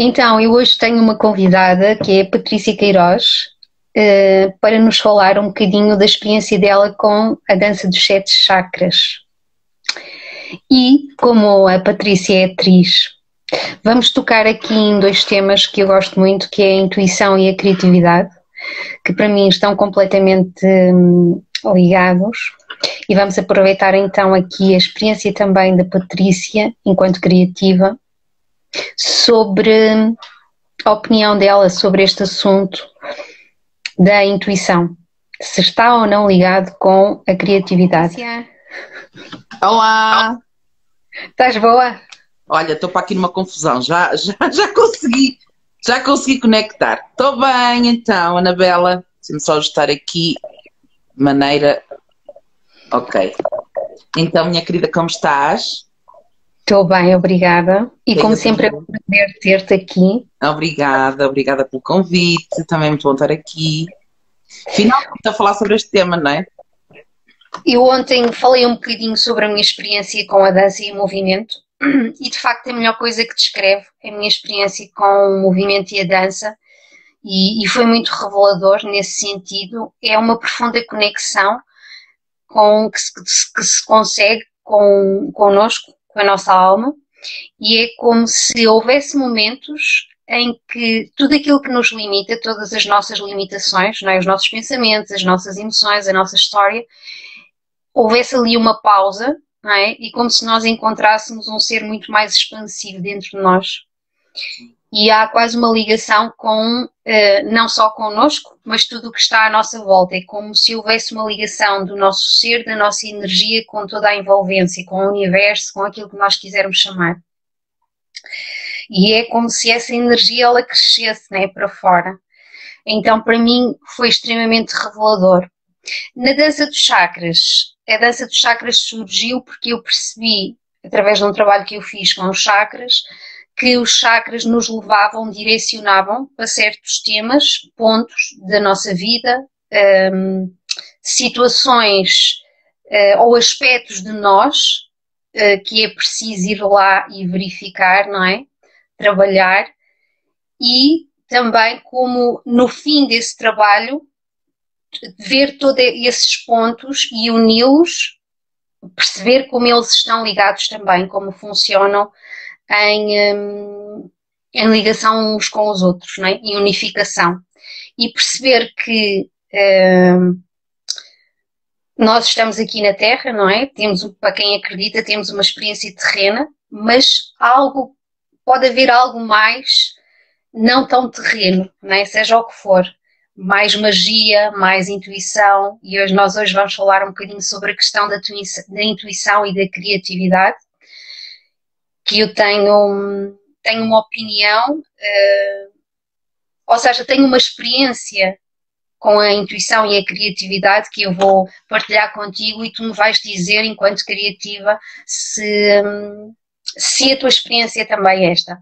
Então, eu hoje tenho uma convidada que é a Patrícia Queiroz, para nos falar um bocadinho da experiência dela com a dança dos sete chakras. E, como a Patrícia é atriz, vamos tocar aqui em dois temas que eu gosto muito, que é a intuição e a criatividade, que para mim estão completamente ligados. E vamos aproveitar então aqui a experiência também da Patrícia, enquanto criativa, sobre a opinião dela sobre este assunto da intuição, se está ou não ligado com a criatividade. Olá! Estás boa? Olha, estou para aqui numa confusão, já consegui conectar. Estou bem então, Anabela. Deixa-me só ajustar aqui de maneira... Ok. Então, minha querida, como estás? Estou bem, obrigada. E como sempre é um prazer ter-te aqui. Obrigada pelo convite. Também é muito bom estar aqui. Finalmente a falar sobre este tema, não é? Eu ontem falei um bocadinho sobre a minha experiência com a dança e o movimento, e de facto a melhor coisa que descreve a minha experiência com o movimento e a dança, e foi muito revelador nesse sentido, é uma profunda conexão que se consegue connosco, com a nossa alma, e é como se houvesse momentos em que tudo aquilo que nos limita, todas as nossas limitações, não é? Os nossos pensamentos, as nossas emoções, a nossa história, houvesse ali uma pausa, não é? E como se nós encontrássemos um ser muito mais expansivo dentro de nós. E há quase uma ligação com, não só connosco, mas tudo o que está à nossa volta. É como se houvesse uma ligação do nosso ser, da nossa energia, com toda a envolvência, com o universo, com aquilo que nós quisermos chamar. E é como se essa energia ela crescesse, né, para fora. Então, para mim, foi extremamente revelador. Na dança dos chakras, a dança dos chakras surgiu porque eu percebi, através de um trabalho que eu fiz com os chakras, que os chakras nos levavam, direcionavam para certos temas, pontos da nossa vida, situações ou aspectos de nós que é preciso ir lá e verificar, não é? Trabalhar, e também como no fim desse trabalho ver todos esses pontos e uni-los, perceber como eles estão ligados também, como funcionam em ligação uns com os outros, não é? Em unificação. E perceber que nós estamos aqui na Terra, não é? Temos, para quem acredita, temos uma experiência terrena, mas pode haver algo mais não tão terreno, não é? Seja o que for. Mais magia, mais intuição, e nós hoje vamos falar um bocadinho sobre a questão da intuição e da criatividade, que eu tenho uma opinião, ou seja, tenho uma experiência com a intuição e a criatividade que eu vou partilhar contigo, e tu me vais dizer, enquanto criativa, se a tua experiência também é esta.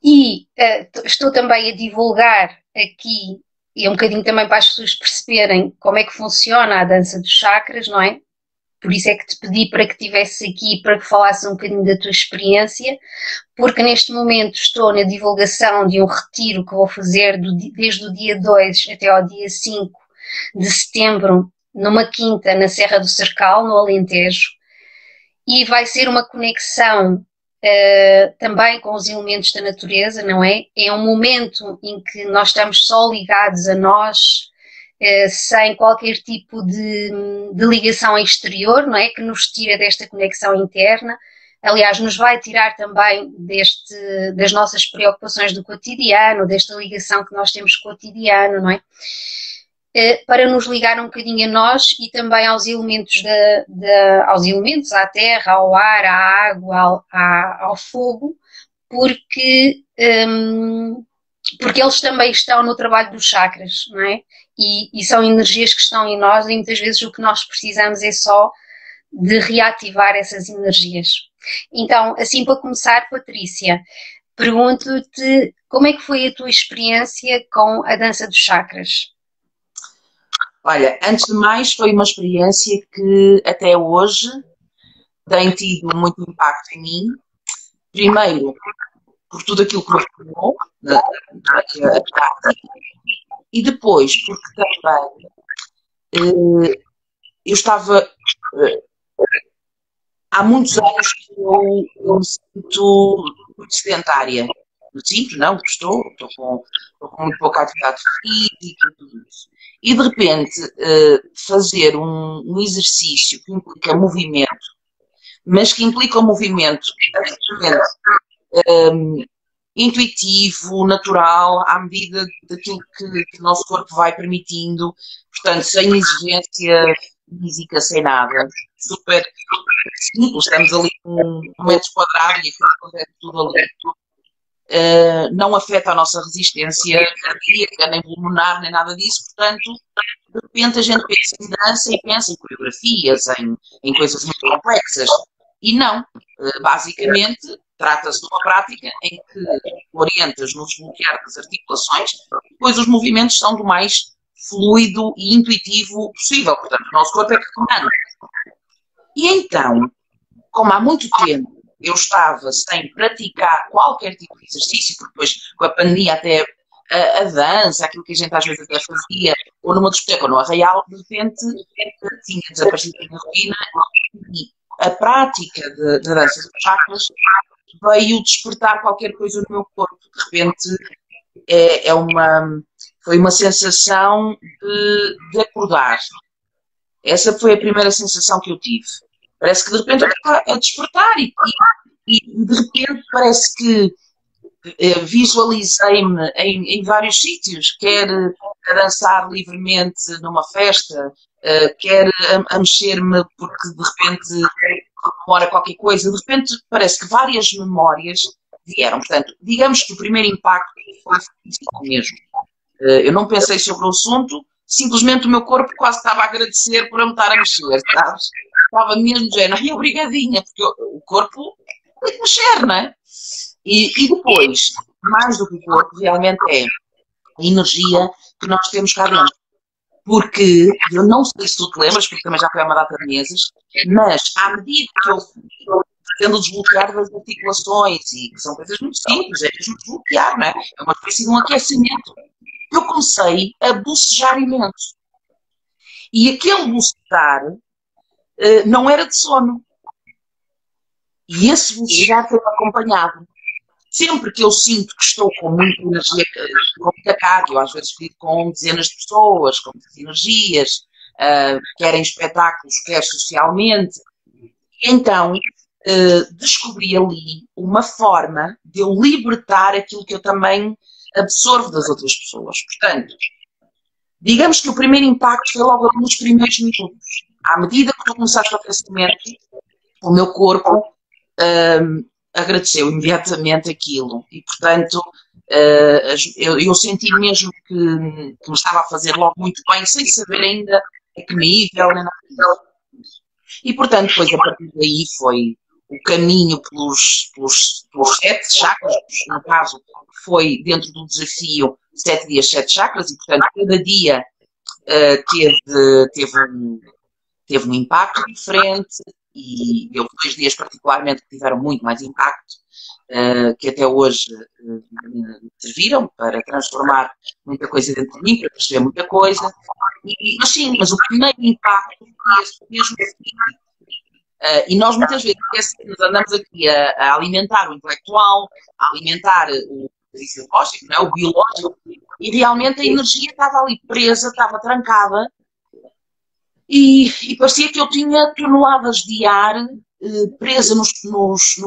E estou também a divulgar aqui, e um bocadinho também para as pessoas perceberem como é que funciona a dança dos chakras, não é? Por isso é que te pedi para que estivesses aqui, para que falasses um bocadinho da tua experiência, porque neste momento estou na divulgação de um retiro que vou fazer desde o dia 2 até ao dia 5 de setembro, numa quinta na Serra do Cercal, no Alentejo, e vai ser uma conexão também com os elementos da natureza, não é? É um momento em que nós estamos só ligados a nós, sem qualquer tipo de ligação exterior, não é? Que nos tira desta conexão interna. Aliás, nos vai tirar também das nossas preocupações do cotidiano, desta ligação que nós temos com o cotidiano, não é? Para nos ligar um bocadinho a nós e também aos elementos, aos elementos, à terra, ao ar, à água, ao fogo, porque eles também estão no trabalho dos chakras, não é? E são energias que estão em nós, e muitas vezes o que nós precisamos é só de reativar essas energias. Então, assim para começar, Patrícia, pergunto-te como é que foi a tua experiência com a dança dos chakras? Olha, antes de mais foi uma experiência que até hoje tem tido muito impacto em mim. Primeiro, por tudo aquilo que me formou, e depois porque também eu estava... há muitos anos que eu me sinto sedentária. Me sinto, não, estou com muito pouca atividade física e tudo isso. E de repente fazer um exercício que implica movimento, mas que implica um movimento absolutamente intuitivo, natural, à medida daquilo que o nosso corpo vai permitindo, portanto, sem exigência física, sem nada, super simples, estamos ali com metros quadrados e aquilo acontece tudo ali. Não afeta a nossa resistência cardíaca, nem pulmonar, nem nada disso, portanto, de repente a gente pensa em dança e pensa em coreografias, em coisas muito complexas, e não, basicamente trata-se de uma prática em que orientas no desbloquear das articulações, depois os movimentos são do mais fluido e intuitivo possível, portanto o nosso corpo é que comanda. E então, como há muito tempo eu estava sem praticar qualquer tipo de exercício, porque depois com a pandemia até a dança, aquilo que a gente às vezes até fazia, ou numa discoteca ou no arraial, de repente tinha desaparecido da minha rotina e a prática da dança dos chakras veio despertar qualquer coisa no meu corpo. De repente foi uma sensação de acordar. Essa foi a primeira sensação que eu tive. Parece que de repente eu estava a despertar e de repente parece que visualizei-me em vários sítios, quer a dançar livremente numa festa, quer a mexer-me porque de repente memora qualquer coisa, de repente parece que várias memórias vieram. Portanto, digamos que o primeiro impacto foi físico mesmo. Eu não pensei sobre o assunto, simplesmente o meu corpo quase estava a agradecer por eu me estar a mexer, sabes? Estava mesmo de género, ai, obrigadinha, porque o corpo tem que mexer, não é? E depois, mais do que o corpo, realmente é a energia que nós temos cá dentro. Porque, eu não sei se tu te lembras, porque também já foi há uma data de meses, mas à medida que eu tendo desbloquear das articulações, e que são coisas muito simples, é mesmo desbloquear, não é? É uma espécie de um aquecimento. Eu comecei a bocejar imenso. E aquele bocejar não era de sono. E esse bocejar foi acompanhado. Sempre que eu sinto que estou com muita energia, com muita carga, eu às vezes fico com dezenas de pessoas, com muitas energias, quer em espetáculos, quer socialmente, então descobri ali uma forma de eu libertar aquilo que eu também absorvo das outras pessoas. Portanto, digamos que o primeiro impacto foi logo nos primeiros minutos. À medida que tu começaste o aquecimento, o meu corpo agradeceu imediatamente aquilo. E, portanto, eu senti mesmo que me estava a fazer logo muito bem, sem saber ainda a que nível, nem nada. E, portanto, depois, a partir daí, foi o caminho pelos 7 chakras, no caso, foi dentro do desafio 7 dias, 7 chakras, e, portanto, cada dia teve um impacto diferente, e houve 2 dias particularmente que tiveram muito mais impacto, que até hoje serviram para transformar muita coisa dentro de mim, para perceber muita coisa, mas sim, mas o primeiro impacto foi esse mesmo. E nós muitas vezes andamos aqui a alimentar o intelectual, a alimentar o fisiológico, não é? O biológico, e realmente a energia estava ali presa, estava trancada, e parecia que eu tinha toneladas de ar presa no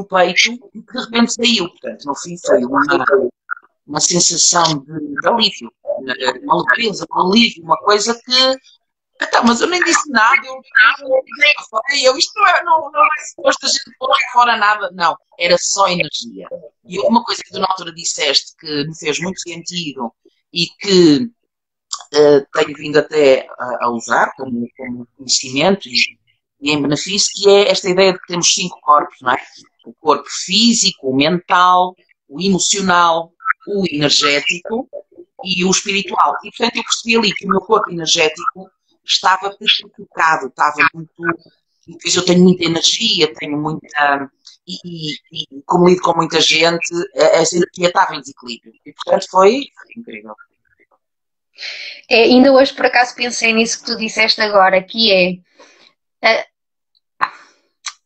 peito, e que de repente saiu. Portanto, no fim foi uma sensação de alívio, uma leveza, um alívio, uma coisa que... Então, mas eu nem disse nada, isto não é suposto a gente pôr fora nada, não, era só energia. E uma coisa que tu na altura disseste que me fez muito sentido e que tenho vindo até a usar como conhecimento e em benefício, que é esta ideia de que temos 5 corpos, não é? O corpo físico, o mental, o emocional, o energético e o espiritual. E portanto eu percebi ali que o meu corpo energético estava petrificado, estava muito... Depois eu tenho muita energia, tenho muita e como lido com muita gente, essa energia estava em desequilíbrio. E, portanto, foi incrível. Ainda hoje, por acaso, pensei nisso que tu disseste agora, que é,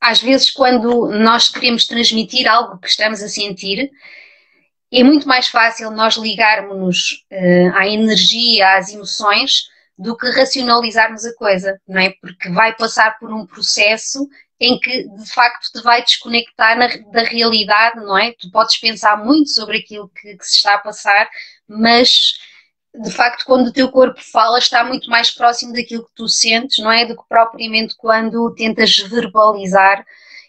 às vezes, quando nós queremos transmitir algo que estamos a sentir, é muito mais fácil nós ligarmos-nos à energia, às emoções, do que racionalizarmos a coisa, não é? Porque vai passar por um processo em que, de facto, te vai desconectar da realidade, não é? Tu podes pensar muito sobre aquilo que se está a passar, mas, de facto, quando o teu corpo fala, está muito mais próximo daquilo que tu sentes, não é? Do que propriamente quando tentas verbalizar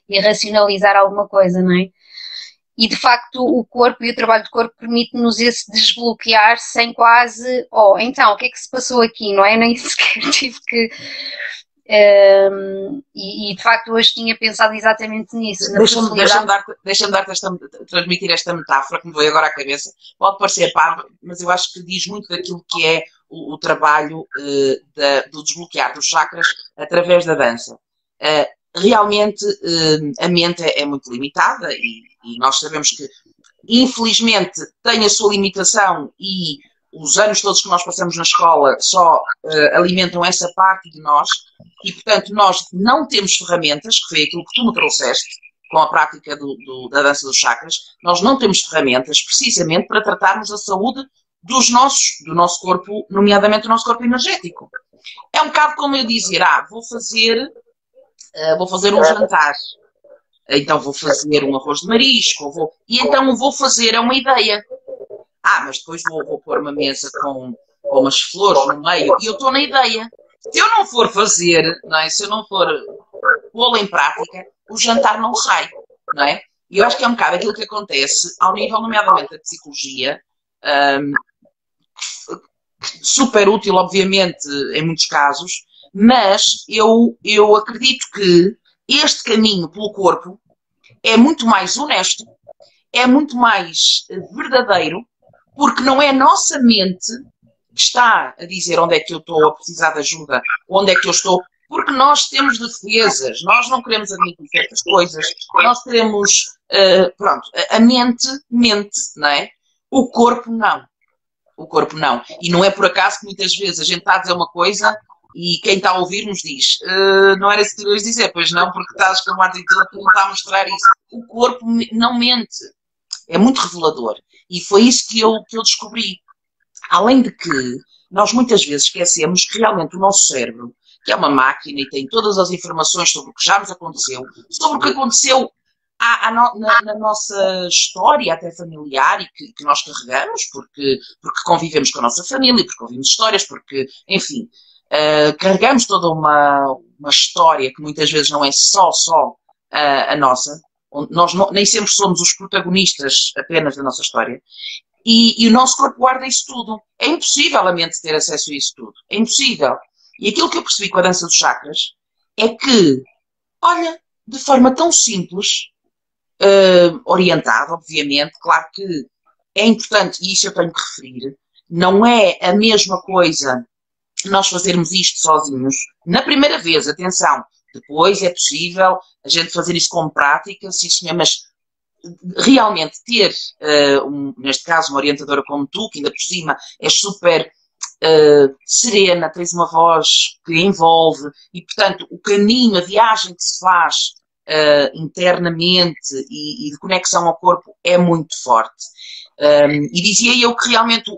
e racionalizar alguma coisa, não é? E de facto o corpo e o trabalho do corpo permite-nos esse desbloquear sem quase, então, o que é que se passou aqui, não é? Nem sequer tive que... e de facto hoje tinha pensado exatamente nisso. Deixa-me transmitir esta metáfora que me veio agora à cabeça. Pode parecer parvo, mas eu acho que diz muito daquilo que é o trabalho do desbloquear dos chakras através da dança. Realmente a mente é muito limitada e nós sabemos que, infelizmente, tem a sua limitação e os anos todos que nós passamos na escola só alimentam essa parte de nós e, portanto, nós não temos ferramentas, que foi aquilo que tu me trouxeste com a prática da dança dos chakras, nós não temos ferramentas precisamente para tratarmos a saúde do nosso corpo, nomeadamente do nosso corpo energético. É um bocado como eu dizer, vou fazer um jantar, então vou fazer um arroz de marisco, e então vou fazer, é uma ideia. Mas depois vou pôr uma mesa com umas flores no meio, e eu estou na ideia. Se eu não for fazer, não é? Se eu não for pô-la em prática, o jantar não sai, não é? E eu acho que é um bocado aquilo que acontece ao nível, nomeadamente, da psicologia, super útil, obviamente, em muitos casos, mas eu acredito que este caminho pelo corpo é muito mais honesto, é muito mais verdadeiro, porque não é a nossa mente que está a dizer onde é que eu estou a precisar de ajuda, onde é que eu estou, porque nós temos defesas, nós não queremos admitir certas coisas, nós queremos, a mente, não é? O corpo não. O corpo não. E não é por acaso que muitas vezes a gente está a dizer uma coisa e quem está a ouvir nos diz não era isso que tu ias dizer, pois não, porque estás com o ar de que não está a mostrar isso. O corpo não mente. É muito revelador. E foi isso que eu descobri. Além de que nós muitas vezes esquecemos que realmente o nosso cérebro, que é uma máquina e tem todas as informações sobre o que já nos aconteceu, sobre o que aconteceu na nossa história até familiar e que nós carregamos, porque convivemos com a nossa família, porque ouvimos histórias, porque, enfim, carregamos toda uma história que muitas vezes não é só a nossa, nós nem sempre somos os protagonistas apenas da nossa história, e o nosso corpo guarda isso tudo. É impossível a mente ter acesso a isso tudo. É impossível. E aquilo que eu percebi com a dança dos chakras é que, olha, de forma tão simples, orientada, obviamente, claro que é importante, e isso eu tenho que referir, não é a mesma coisa nós fazermos isto sozinhos. Na primeira vez, atenção, depois é possível a gente fazer isso com prática, sim senhor, mas realmente ter, neste caso, uma orientadora como tu, que ainda por cima é super serena, tens uma voz que envolve, e portanto o caminho, a viagem que se faz internamente e de conexão ao corpo é muito forte. E dizia eu que realmente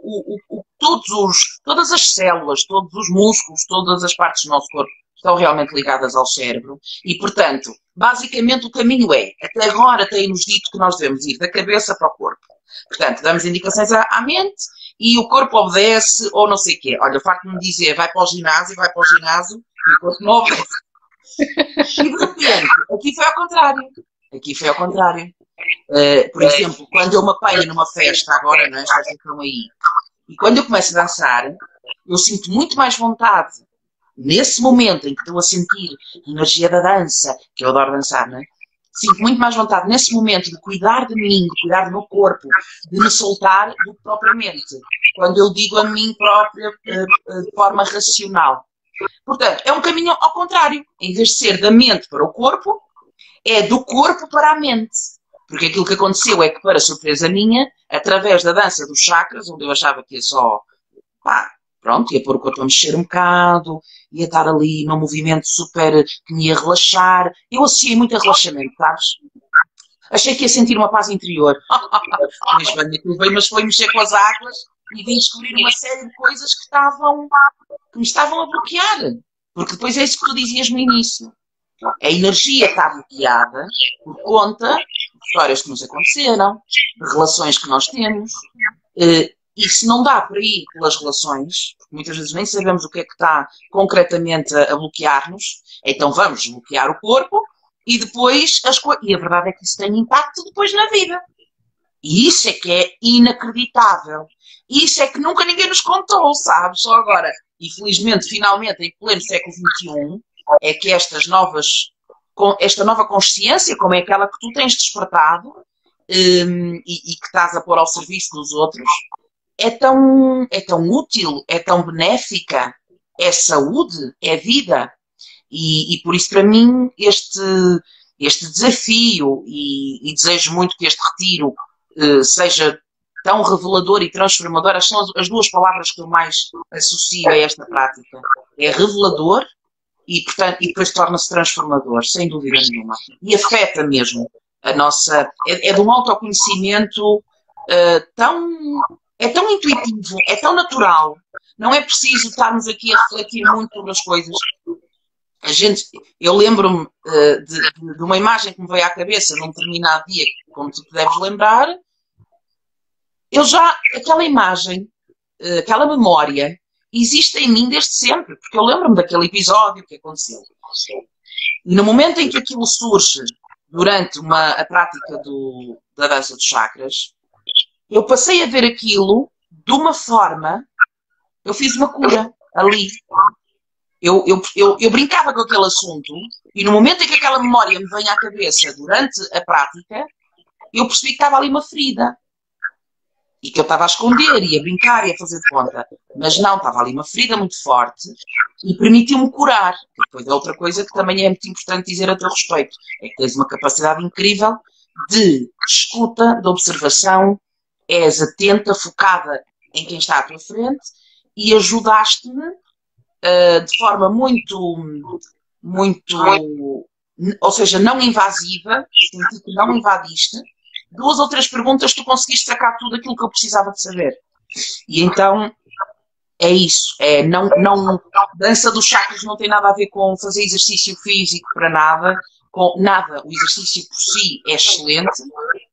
todas as células, todos os músculos, todas as partes do nosso corpo estão realmente ligadas ao cérebro e, portanto, basicamente o caminho até agora tem-nos dito que nós devemos ir da cabeça para o corpo. Portanto, damos indicações à mente e o corpo obedece ou não sei o quê. Olha, farto-me dizer, vai para o ginásio e o corpo não obedece. E de repente, aqui foi ao contrário. Por exemplo, quando eu me apanho numa festa agora, não é? Já estão aí, e quando eu começo a dançar, eu sinto muito mais vontade nesse momento em que estou a sentir a energia da dança, que eu adoro dançar, não é? Sinto muito mais vontade nesse momento de cuidar de mim, de cuidar do meu corpo, de me soltar do que propriamente quando eu digo a mim própria de forma racional. Portanto, é um caminho ao contrário. Em vez de ser da mente para o corpo, É do corpo para a mente. Porque aquilo que aconteceu é que, para surpresa minha, através da dança dos chakras, onde eu achava que ia só, pá, pronto, ia pôr o corpo a mexer um bocado, ia estar ali num movimento super que me ia relaxar. Eu associei muito a relaxamento, sabes? Achei que ia sentir uma paz interior. Mas bem, aquilo veio, mas foi mexer com as águas e vim descobrir uma série de coisas que me estavam a bloquear. Porque depois é isso que tu dizias no início. A energia está bloqueada por conta de histórias que nos aconteceram, de relações que nós temos. E se não dá para ir pelas relações, porque muitas vezes nem sabemos o que é que está concretamente a bloquear-nos, então vamos bloquear o corpo e depois e a verdade é que isso tem impacto depois na vida. E isso é que é inacreditável. Isso é que nunca ninguém nos contou, sabes? Só agora, e felizmente, finalmente, em pleno século XXI, é que esta nova consciência, como é aquela que tu tens despertado e que estás a pôr ao serviço dos outros, é tão útil, é tão benéfica, é saúde, é vida. E por isso, para mim, este desafio, e desejo muito que este retiro seja tão revelador e transformador, são as duas palavras que eu mais associo a esta prática. É revelador e, portanto, e depois torna-se transformador, sem dúvida nenhuma. E afeta mesmo a nossa... É de um autoconhecimento é tão intuitivo, é tão natural. Não é preciso estarmos aqui a refletir muito sobre as coisas. Eu lembro-me de uma imagem que me veio à cabeça num determinado dia, como tu te deves lembrar. Aquela imagem, aquela memória, existe em mim desde sempre, porque eu lembro-me daquele episódio que aconteceu. E no momento em que aquilo surge, durante a prática da dança dos chakras, eu passei a ver aquilo de uma forma, eu fiz uma cura ali. Eu brincava com aquele assunto e no momento em que aquela memória me vem à cabeça durante a prática, eu percebi que estava ali uma ferida. E que eu estava a esconder e a brincar e a fazer de conta. Mas não, estava ali uma ferida muito forte e permitiu-me curar. Depois é outra coisa que também é muito importante dizer a teu respeito. É que tens uma capacidade incrível de escuta, de observação, és atenta, focada em quem está à tua frente e ajudaste-me de forma ou seja, não invasiva, senti que não invadiste, 2 ou 3 perguntas tu conseguiste sacar tudo aquilo que eu precisava de saber. E então é isso. Dança dos chakras não tem nada a ver com fazer exercício físico para nada. Com nada. O exercício por si é excelente,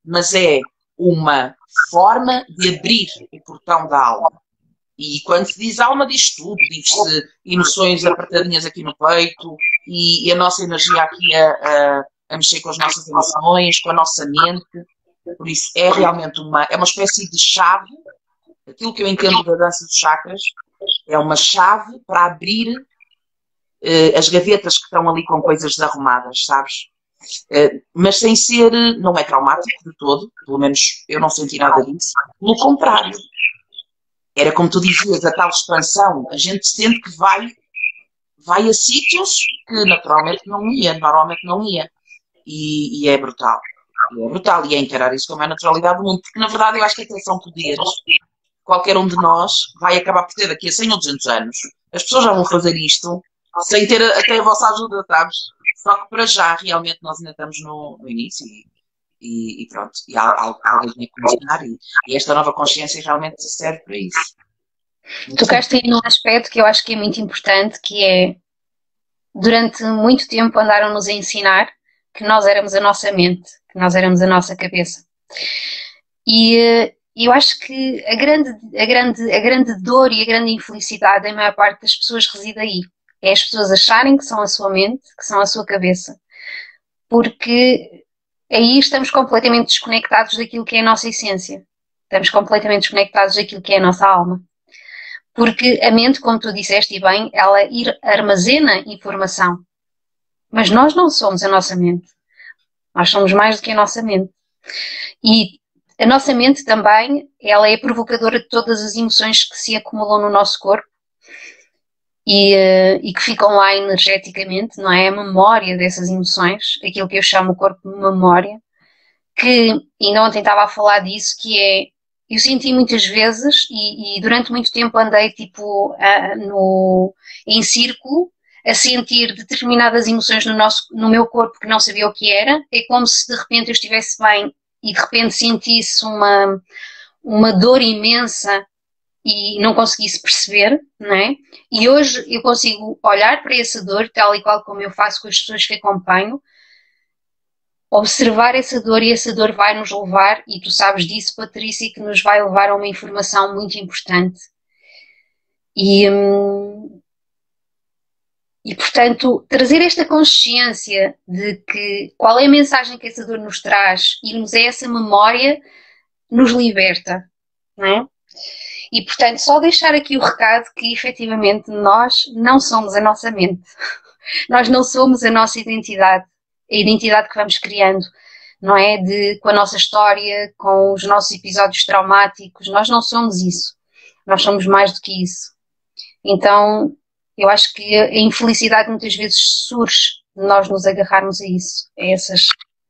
mas é uma forma de abrir o portão da alma. E quando se diz alma, diz tudo. Diz-se emoções apertadinhas aqui no peito e a nossa energia aqui a mexer com as nossas emoções, com a nossa mente. Por isso, é realmente uma espécie de chave. Aquilo que eu entendo da dança dos chakras é uma chave para abrir as gavetas que estão ali com coisas desarrumadas, sabes? Mas sem ser, não é traumático de todo, pelo menos eu não senti nada disso. Pelo contrário, era como tu dizias, a tal expansão, a gente sente que vai a sítios que naturalmente não ia. E é brutal. É brutal, e é encarar isso como a naturalidade do mundo, porque na verdade eu acho que até são poderes. Qualquer um de nós vai acabar por ter daqui a 100 ou 200 anos. As pessoas já vão fazer isto sem ter até a vossa ajuda, sabes? Só que para já, realmente, nós ainda estamos no início e pronto. E há algo que tinha que ensinar e esta nova consciência realmente serve para isso. Tocaste aí num aspecto que eu acho que é muito importante, que é, durante muito tempo andaram-nos a ensinar que nós éramos a nossa mente, que nós éramos a nossa cabeça. E eu acho que a grande dor e a grande infelicidade da maior parte das pessoas reside aí. É as pessoas acharem que são a sua mente, que são a sua cabeça. Porque aí estamos completamente desconectados daquilo que é a nossa essência. Estamos completamente desconectados daquilo que é a nossa alma. Porque a mente, como tu disseste e bem, ela armazena informação. Mas nós não somos a nossa mente. Nós somos mais do que a nossa mente. E a nossa mente também, ela é provocadora de todas as emoções que se acumulam no nosso corpo. e que ficam lá energeticamente, não é? A memória dessas emoções, aquilo que eu chamo o corpo de memória, que ainda ontem estava a falar disso, que é, eu senti muitas vezes e durante muito tempo andei tipo em círculo a sentir determinadas emoções no meu corpo que não sabia o que era. É como se de repente eu estivesse bem e de repente sentisse uma dor imensa e não conseguisse perceber, não é? E hoje eu consigo olhar para essa dor, tal e qual como eu faço com as pessoas que acompanho, observar essa dor, e essa dor vai nos levar, e tu sabes disso, Patrícia, que nos vai levar a uma informação muito importante. E portanto, trazer esta consciência de que qual é a mensagem que essa dor nos traz, irmos a essa memória, nos liberta, não é? E, portanto, só deixar aqui o recado que, efetivamente, nós não somos a nossa mente. Nós não somos a nossa identidade, a identidade que vamos criando, não é? Com a nossa história, com os nossos episódios traumáticos. Nós não somos isso. Nós somos mais do que isso. Então, eu acho que a infelicidade muitas vezes surge de nós nos agarrarmos a isso, a essas...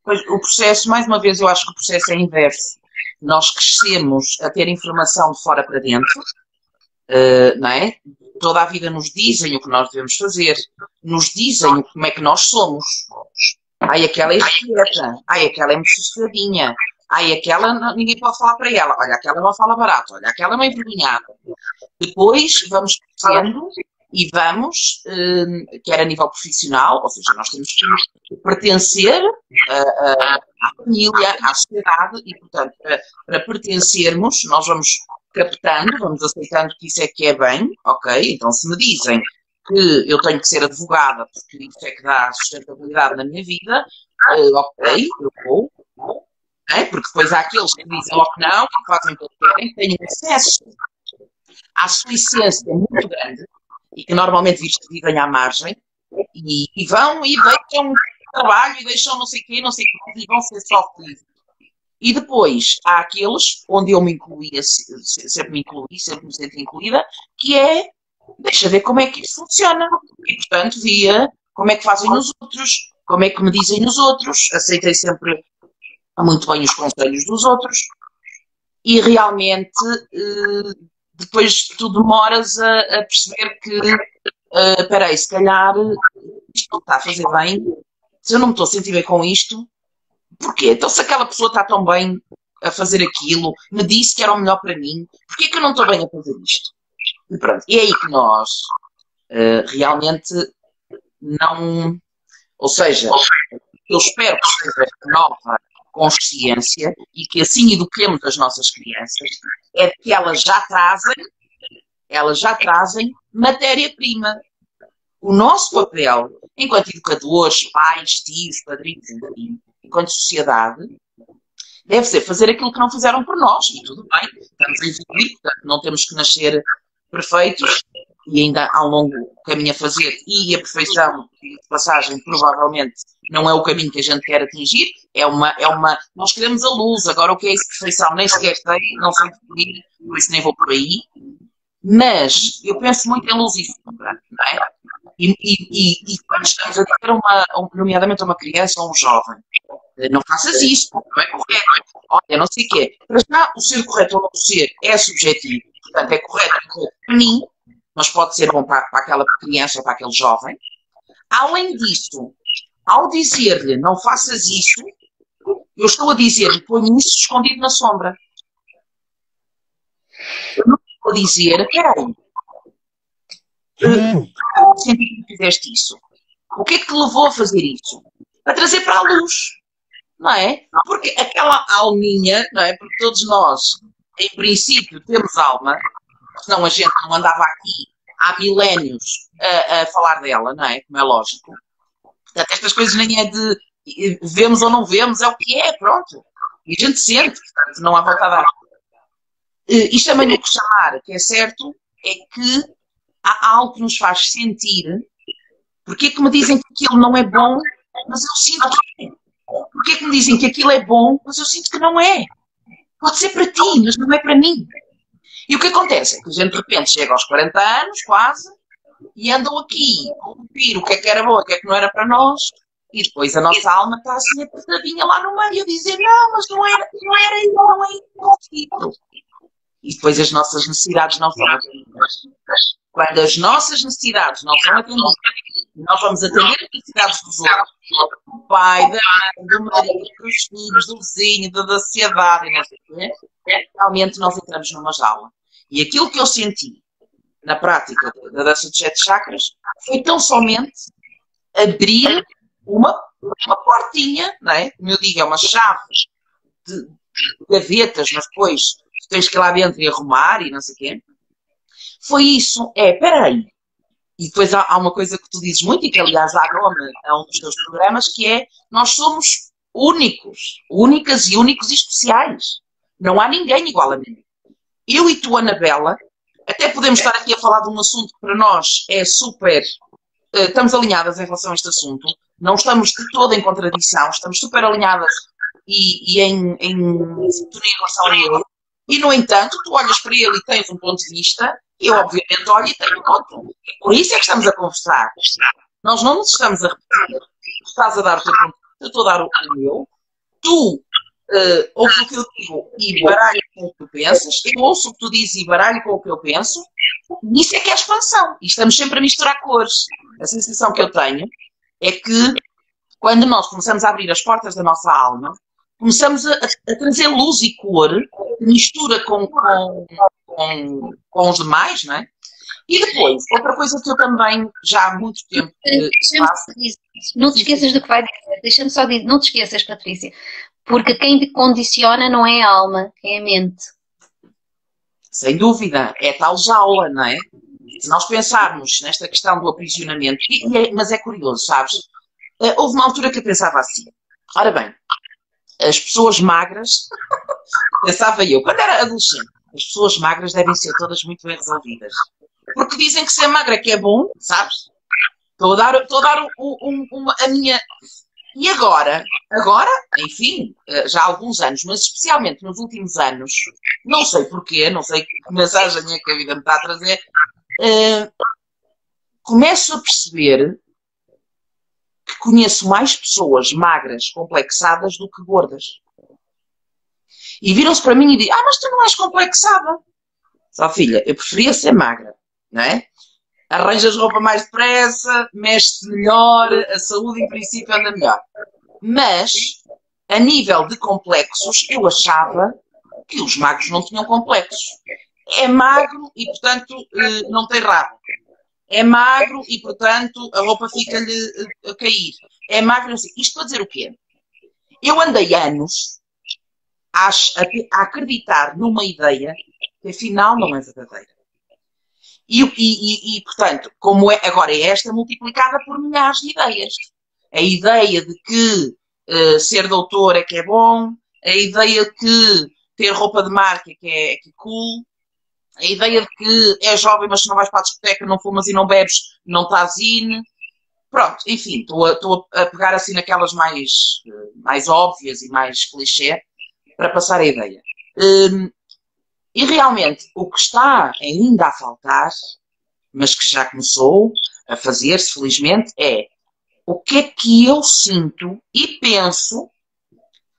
Pois, o processo, mais uma vez, eu acho que o processo é inverso. Nós crescemos a ter informação de fora para dentro, não é? Toda a vida nos dizem o que nós devemos fazer, nos dizem como é que nós somos. Ai, aquela é esperta, ai, aquela é muito sossegadinha, ai, aquela ninguém pode falar para ela, olha, aquela não fala barato, olha, aquela não é envergonhada. Depois vamos crescendo e vamos, quer a nível profissional, ou seja, nós temos que pertencer à família, à sociedade, e, portanto, para pertencermos, nós vamos captando, vamos aceitando que isso é que é bem, ok? Então, se me dizem que eu tenho que ser advogada, porque isso é que dá sustentabilidade na minha vida, ok, eu vou, porque depois há aqueles que dizem logo que não, que fazem o que querem, que têm acesso à sua essência muito grande, e que normalmente vivem à margem, e vão e deixam trabalho, e deixam não sei o quê, e vão ser só felizes. E depois há aqueles onde eu me incluía, sempre me senti incluída, que é, deixa ver como é que isso funciona. E, portanto, via como é que fazem os outros, como é que me dizem os outros, aceitei sempre muito bem os conselhos dos outros, e realmente... depois tu demoras a perceber que, espera aí, se calhar isto não está a fazer bem, se eu não me estou a sentir bem com isto, porquê? Então se aquela pessoa está tão bem a fazer aquilo, me disse que era o melhor para mim, porquê que eu não estou bem a fazer isto? E pronto, e é aí que nós realmente não... Ou seja, eu espero que seja nova consciência e que assim eduquemos as nossas crianças, é que elas já trazem matéria-prima. O nosso papel, enquanto educadores, pais, tios, padrinhos, enfim, enquanto sociedade, deve ser fazer aquilo que não fizeram por nós, e tudo bem, estamos a evoluir, portanto não temos que nascer perfeitos, e ainda há um longo caminho a fazer, e a perfeição, de passagem, provavelmente não é o caminho que a gente quer atingir, nós queremos a luz, agora o que é isso, perfeição, nem sequer sei, não sei definir, por isso nem vou por aí, mas eu penso muito em luz e sombra, não é? E quando estamos a dizer nomeadamente a uma criança ou a um jovem, não faças isso, não é correto, olha, não sei o quê, para já o ser correto ou não ser é subjetivo, portanto é correto para mim, mas pode ser bom para aquela criança ou para aquele jovem. Além disso, ao dizer-lhe não faças isso, eu estou a dizer-lhe põe isso escondido na sombra. Eu não estou a dizer, peraí, senti que fizeste isso. O que é que te levou a fazer isso? A trazer para a luz, não é? Porque aquela alminha, não é? Porque todos nós, em princípio, temos alma, senão a gente não andava aqui há milénios a falar dela, não é? Como é lógico. Portanto, estas coisas nem é de vemos ou não vemos, é o que é, pronto. E a gente sente, portanto, não há volta a dar. Isto também o que chamar, que é certo, é que há algo que nos faz sentir. Porque é que me dizem que aquilo não é bom, mas eu sinto que é? Porque é que me dizem que aquilo é bom, mas eu sinto que não é? Pode ser para ti, mas não é para mim. E o que acontece é que a gente de repente chega aos 40 anos, quase, e andam aqui a ouvir o que era bom, o que é que não era para nós, e depois a nossa alma está assim apertadinha lá no meio a dizer, não, mas não era isso, não é isso. E depois as nossas necessidades não são atendidas. Quando as nossas necessidades não são atendidas, nós vamos atender as necessidades dos outros, do pai, da mãe, do marido, dos filhos, do vizinho, da sociedade, e não sei o quê, realmente nós entramos numa jaula. E aquilo que eu senti na prática da dança dos 7 chakras foi tão somente abrir uma portinha, não é? Como eu digo, é uma chave de gavetas, mas depois tens que ir lá dentro e arrumar e não sei o quê. Foi isso, peraí. E depois há uma coisa que tu dizes muito, e que aliás dá nome a um dos teus programas, que é, nós somos únicos, únicas e únicos e especiais. Não há ninguém igual a mim. Eu e tu, Anabela, até podemos estar aqui a falar de um assunto que para nós é super... estamos alinhadas em relação a este assunto. Não estamos de toda em contradição, estamos super alinhadas e em sintonia em relação a ele. E, no entanto, tu olhas para ele e tens um ponto de vista, eu, obviamente, olho e tenho outro. Por isso é que estamos a conversar. Nós não nos estamos a repetir. Tu estás a dar o teu ponto de vista, eu estou a dar o meu. Tu ouves o que eu digo e baralho com o que tu pensas. Eu ouço o que tu dizes e baralho com o que eu penso. Isso é que é a expansão. E estamos sempre a misturar cores. A sensação que eu tenho é que, quando nós começamos a abrir as portas da nossa alma, começamos a trazer luz e cor, mistura com os demais, não é? E depois, outra coisa que eu também já há muito tempo faço... Não te esqueças do que vai dizer. Deixa-me só dizer, não te esqueças, Patrícia, porque quem te condiciona não é a alma, é a mente. Sem dúvida, é tal jaula, não é? Se nós pensarmos nesta questão do aprisionamento, mas é curioso, sabes? Houve uma altura que eu pensava assim, ora bem, as pessoas magras, pensava eu, quando era adolescente, as pessoas magras devem ser todas muito bem resolvidas. Porque dizem que ser magra que é bom, sabes? Estou a dar a minha... E agora, enfim, já há alguns anos, mas especialmente nos últimos anos, não sei porquê, não sei que mensagem é que a vida me está a trazer, começo a perceber que conheço mais pessoas magras, complexadas, do que gordas. E viram-se para mim e dizem, mas tu não és complexada. Só, filha, eu preferia ser magra, não é? Arranjas roupa mais depressa, mexes melhor, a saúde em princípio anda melhor. Mas, a nível de complexos, eu achava que os magros não tinham complexos. É magro e, portanto, não tem rabo. É magro e, portanto, a roupa fica-lhe a cair. É magro, não sei. Isto para dizer o quê? Eu andei anos a acreditar numa ideia que afinal não é verdadeira. E portanto, como agora é esta multiplicada por milhares de ideias. A ideia de que ser doutor é que é bom, a ideia de que ter roupa de marca que é cool, a ideia de que é jovem, mas se não vais para a discoteca, não fumas e não bebes, não estás in. Pronto, enfim, estou a pegar assim naquelas mais óbvias e mais clichê para passar a ideia. E realmente, o que está ainda a faltar, mas que já começou a fazer-se, felizmente, é o que é que eu sinto e penso,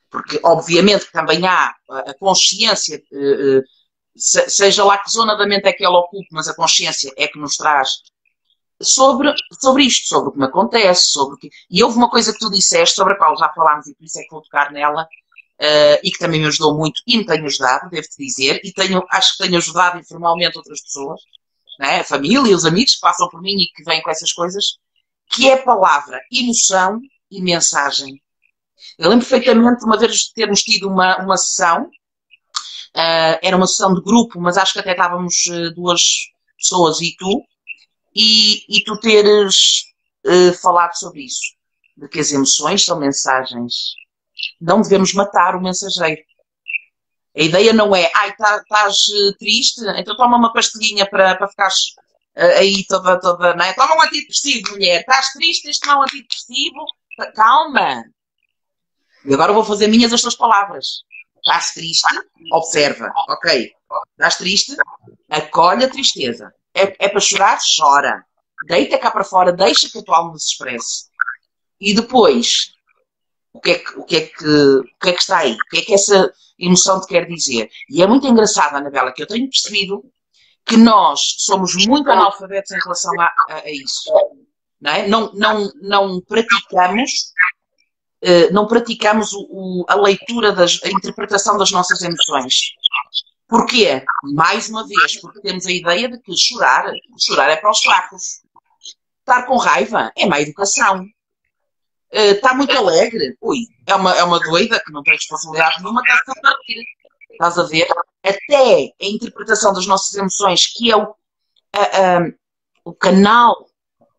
porque obviamente também há a consciência, seja lá que zona da mente é que ela ocupe, mas a consciência é que nos traz sobre isto, sobre o que me acontece, e houve uma coisa que tu disseste, sobre a qual já falámos e por isso é que vou tocar nela, e que também me ajudou muito e me tem ajudado, devo-te dizer, e acho que tenho ajudado informalmente outras pessoas, né? A família, os amigos que passam por mim e que vêm com essas coisas, que é a palavra emoção e mensagem. Eu lembro perfeitamente de uma vez de termos tido uma sessão, era uma sessão de grupo, mas acho que até estávamos 2 pessoas e tu, e tu teres falado sobre isso, de que as emoções são mensagens. Não devemos matar o mensageiro. A ideia não é, estás triste, então toma uma pastilhinha para ficares aí toda, não é? Toma um antidepressivo, mulher. Estás triste, tens de tomar um antidepressivo. Calma. E agora vou fazer minhas as tuas palavras. Estás triste? Observa. Ok. Estás triste? Acolhe a tristeza. É para chorar? Chora. deita cá para fora, deixa que a tua alma se expresse. E depois, o que é que está aí? O que é que essa emoção te quer dizer? E é muito engraçado, Anabela, que eu tenho percebido que nós somos muito analfabetos em relação a isso. Não é? Não praticamos, não praticamos a leitura, a interpretação das nossas emoções. Porquê? Mais uma vez, porque temos a ideia de que chorar é para os fracos. Estar com raiva é má educação. Está muito alegre, é uma doida que não tem responsabilidade nenhuma, está sempre a rir. Estás a ver? Até a interpretação das nossas emoções, que é o canal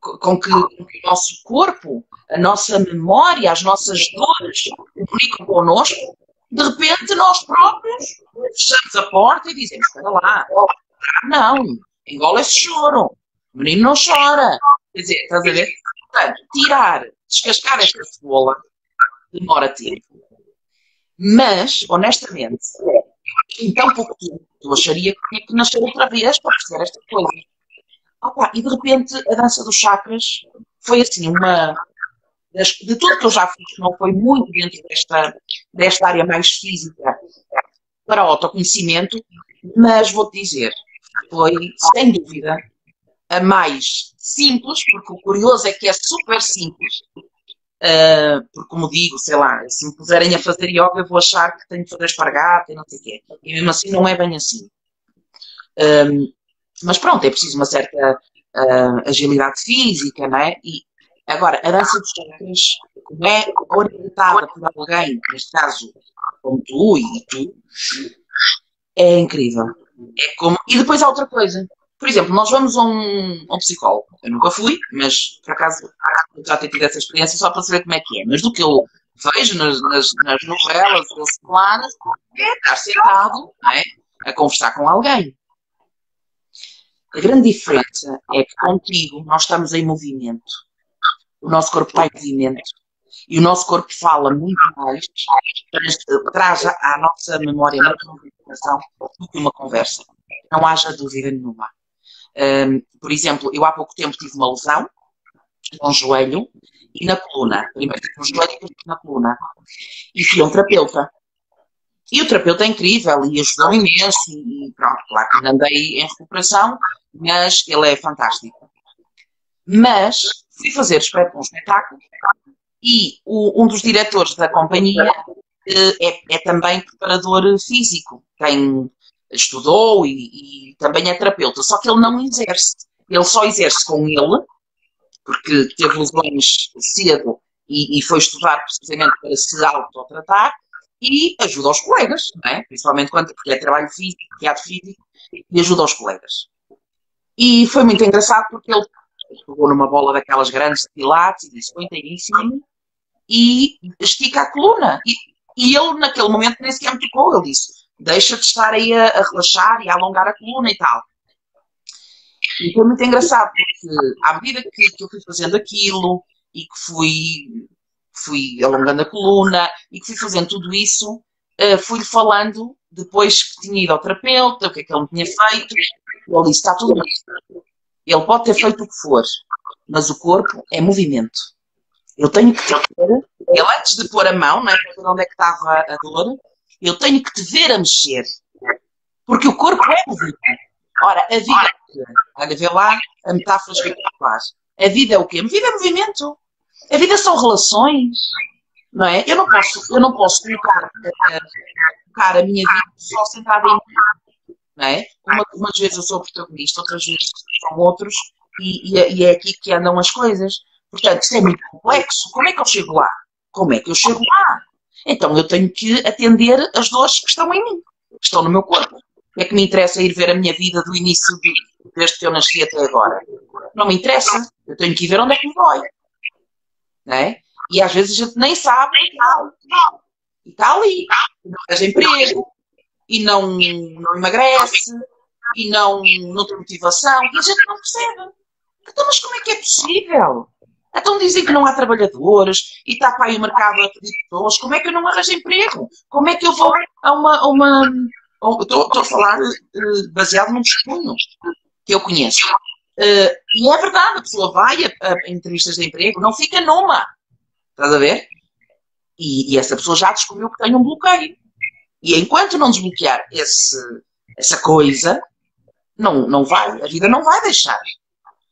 com que o nosso corpo, a nossa memória, as nossas dores comunicam connosco, de repente nós próprios fechamos a porta e dizemos, espera lá, não, engole esse choro, o menino não chora. Quer dizer, estás a ver? Portanto, descascar esta cebola demora tempo. Mas, honestamente, em tão pouco tempo, eu acharia que tinha que nascer outra vez para perceber esta coisa. E de repente a dança dos chakras foi assim de tudo que eu já fiz, que não foi muito dentro desta área mais física para o autoconhecimento, mas vou-te dizer, foi sem dúvida a mais simples, porque o curioso é que é super simples, porque como digo, sei lá, se me puserem a fazer yoga eu vou achar que tenho que fazer espargata e não sei o quê, e mesmo assim não é bem assim. Mas pronto, é preciso uma certa agilidade física, não é? E agora, a dança dos chakras, como é orientada por alguém, neste caso, como tu e tu, é incrível. E depois há outra coisa. Por exemplo, nós vamos a um psicólogo. Eu nunca fui, mas por acaso já tenho tido essa experiência só para saber como é que é. Mas do que eu vejo nas novelas ou seculares, é estar sentado, não é? A conversar com alguém. A grande diferença é que contigo nós estamos em movimento. O nosso corpo está em movimento. E o nosso corpo fala muito mais, traz à nossa memória uma comunicação do que uma conversa. Não haja dúvida nenhuma. Por exemplo, eu há pouco tempo tive uma lesão no joelho e na coluna. Primeiro tive no joelho e depois na coluna. E fui a um terapeuta. E o terapeuta é incrível e ajudou imenso. E pronto, claro que andei em recuperação, mas ele é fantástico. Mas fui fazer um espetáculo e um dos diretores da companhia é também preparador físico. Estudou e também é terapeuta, só que ele não exerce. Ele só exerce com ele, porque teve lesões cedo e foi estudar precisamente para se autotratar e ajuda os colegas, não é? Principalmente porque é trabalho físico, teatro físico, e ajuda os colegas. E foi muito engraçado porque ele pegou numa bola daquelas grandes de pilates e disse, foi inteiríssimo, e estica a coluna. E ele, naquele momento, nem sequer me tocou. Ele disse, deixa de estar aí a relaxar e a alongar a coluna e tal. E foi muito engraçado, porque à medida que eu fui fazendo aquilo e que fui alongando a coluna e que fui fazendo tudo isso, fui-lhe falando depois que tinha ido ao terapeuta, o que é que ele me tinha feito. Ele disse, está tudo bem. Ele pode ter feito o que for, mas o corpo é movimento. Eu tenho que te ver, ele antes de pôr a mão, não é, para ver onde é que estava a dor, eu tenho que te ver a mexer. Porque o corpo é movimento. Ora, a vida é o quê? Olha, vê lá a metáfora espetacular. A vida é o quê? A vida é movimento. A vida são relações. Não é? Eu não posso colocar a minha vida só centrada em mim. Não é? Umas vezes eu sou o protagonista, outras vezes são outros, e é aqui que andam as coisas. Portanto, isso é muito complexo. Como é que eu chego lá? Como é que eu chego lá? Então eu tenho que atender as dores que estão em mim, que estão no meu corpo. É que me interessa ir ver a minha vida do início, desde que eu nasci até agora. Não me interessa. Eu tenho que ir ver onde é que me dói. Não é? E às vezes a gente nem sabe. E está ali. Não arranja emprego. E não emagrece. E não tem motivação. E a gente não percebe. Então, mas como é que é possível? Então dizem que não há trabalhadores e está para aí o mercado a pedir pessoas. Como é que eu não arranjo emprego? Como é que eu vou a uma... Estou a falar baseado num testemunho que eu conheço. E é verdade, a pessoa vai a entrevistas de emprego, não fica numa. Estás a ver? E essa pessoa já descobriu que tem um bloqueio. E enquanto não desbloquear essa coisa, não vai, a vida não vai deixar.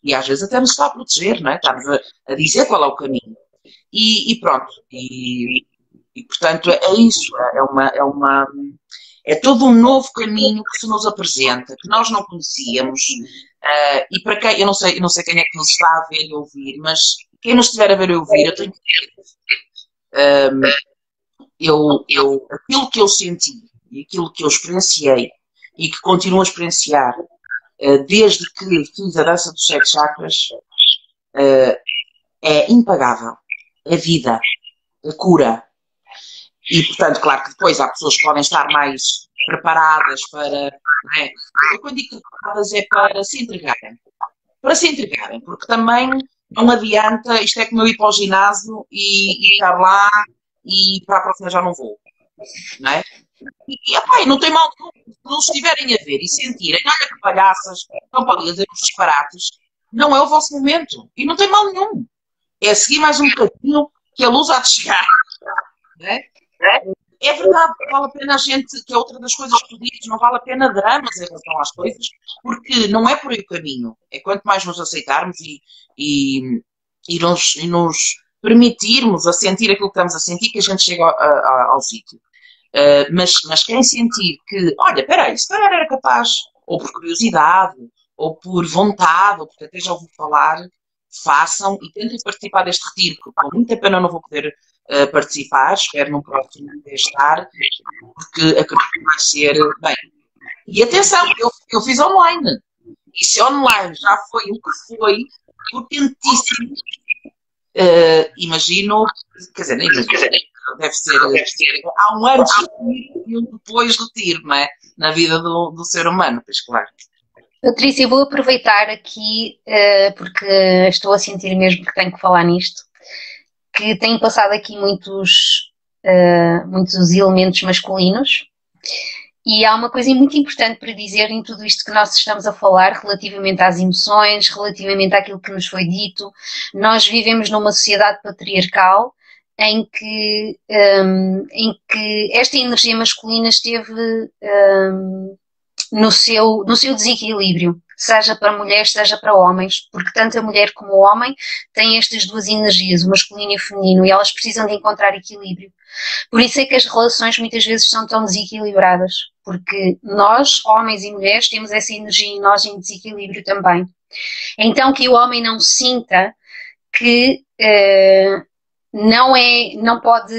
E às vezes até nos está a proteger, não é? Está-nos a dizer qual é o caminho. E pronto. E portanto é isso. É todo um novo caminho que se nos apresenta, que nós não conhecíamos. E para quem, eu não sei quem é que nos está a ver e ouvir, mas quem nos estiver a ver e ouvir, eu tenho que dizer, aquilo que eu senti e aquilo que eu experienciei e que continuo a experienciar desde que fiz a dança dos 7 chakras é impagável. A vida, a cura. E, portanto, claro que depois há pessoas que podem estar mais preparadas para... Né? Eu, quando digo preparadas, é para se entregarem. Para se entregarem, porque também não adianta, isto é como eu ir para o ginásio e estar lá e para a próxima já não vou. Não é? E não tem mal nenhum. Se não estiverem a ver e sentirem, olha que palhaças, estão para ali a dizer os disparates, não é o vosso momento. E não tem mal nenhum. É seguir mais um bocadinho que a luz há de chegar. Não é? É verdade, vale a pena a gente, que é outra das coisas que tu dizes, não vale a pena dramas em relação às coisas, porque não é por aí o caminho. É quanto mais nos aceitarmos e nos permitirmos a sentir aquilo que estamos a sentir, que a gente chega ao sítio. Mas quem sentir que, olha, peraí, se calhar era capaz, ou por curiosidade, ou por vontade, ou porque até já ouvi falar, façam e tentem participar deste retiro, porque com muita pena não vou poder participar, espero no próximo estar, porque acredito que vai ser bem. E atenção, eu fiz online. E se online já foi o que foi, potentíssimo, imagino, quer dizer, nem imagino, deve ser há um antes e um depois do tiro, não é? Na vida do ser humano, pois claro. Patrícia, eu vou aproveitar aqui, porque estou a sentir mesmo que tenho que falar nisto, que têm passado aqui muitos elementos masculinos, e há uma coisa muito importante para dizer em tudo isto que nós estamos a falar relativamente às emoções, relativamente àquilo que nos foi dito. Nós vivemos numa sociedade patriarcal em que esta energia masculina esteve no seu desequilíbrio, seja para mulheres, seja para homens, porque tanto a mulher como o homem têm estas duas energias, o masculino e o feminino, e elas precisam de encontrar equilíbrio. Por isso é que as relações muitas vezes são tão desequilibradas, porque nós, homens e mulheres, temos essa energia em nós em desequilíbrio também. Então que o homem não sinta que não pode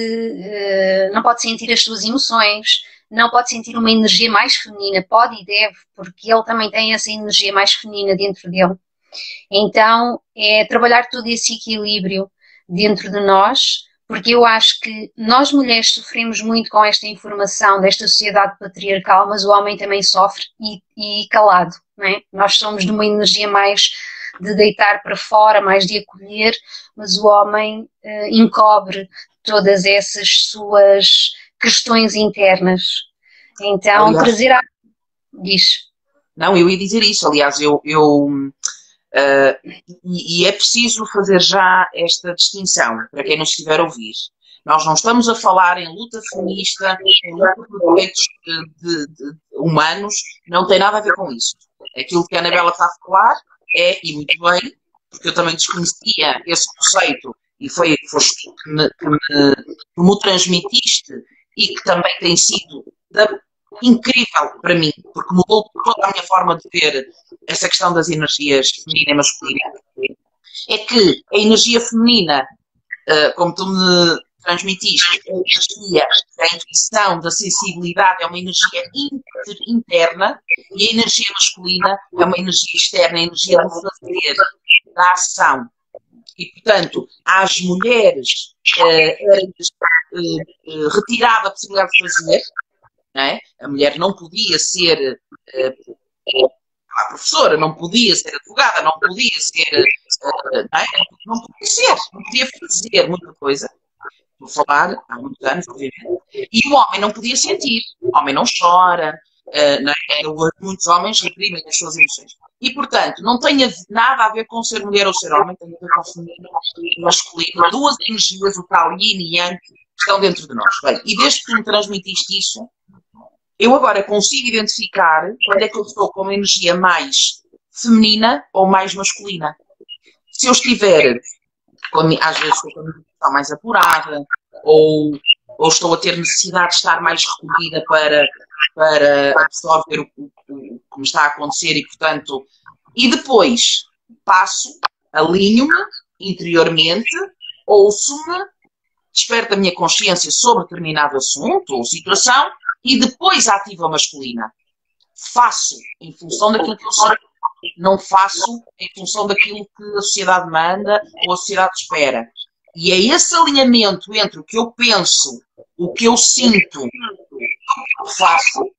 sentir as suas emoções, não pode sentir uma energia mais feminina, pode e deve, porque ele também tem essa energia mais feminina dentro dele. Então, é trabalhar todo esse equilíbrio dentro de nós, porque eu acho que nós mulheres sofremos muito com esta informação desta sociedade patriarcal, mas o homem também sofre e calado, não é? Nós somos de uma energia mais de deitar para fora, mais de acolher, mas o homem encobre todas essas suas questões internas. Então, aliás, trazer a... Diz. Não, eu ia dizer isso. Aliás, e é preciso fazer já esta distinção, para quem nos estiver a ouvir. Nós não estamos a falar em luta feminista, em luta por direitos humanos, não tem nada a ver com isso. Aquilo que a Anabela está a falar e muito bem, porque eu também desconhecia esse conceito e foste que me o transmitiste e que também tem sido incrível para mim, porque mudou toda a minha forma de ver essa questão das energias feminina e masculina. É que a energia feminina, como tu me transmitiste, é a energia da intuição, da sensibilidade, é uma energia interna, e a energia masculina é uma energia externa, a energia do fazer, da ação. E, portanto, às mulheres retirada a possibilidade de fazer, não é? A mulher não podia ser a professora, não podia ser advogada, não podia ser, não podia ser, não podia fazer muita coisa. Vou falar há muitos anos, obviamente. E o homem não podia sentir. O homem não chora. Não é? Muitos homens reprimem as suas emoções. E, portanto, não tem nada a ver com ser mulher ou ser homem, tem a ver com feminino e masculino. Duas energias, o tal yin e yang, estão dentro de nós. Bem, e desde que tu me transmitiste isso, eu agora consigo identificar quando é que eu estou com uma energia mais feminina ou mais masculina. Se eu estiver, às vezes estou com a minha emoção mais apurada, ou estou a ter necessidade de estar mais recolhida para absorver o que me está a acontecer e, portanto, e depois passo, alinho-me interiormente, ouço-me, desperto a minha consciência sobre determinado assunto ou situação e depois ativo a masculina. Faço em função daquilo que eu sei, não faço em função daquilo que a sociedade manda ou a sociedade espera. E é esse alinhamento entre o que eu penso, o que eu sinto, o que eu faço,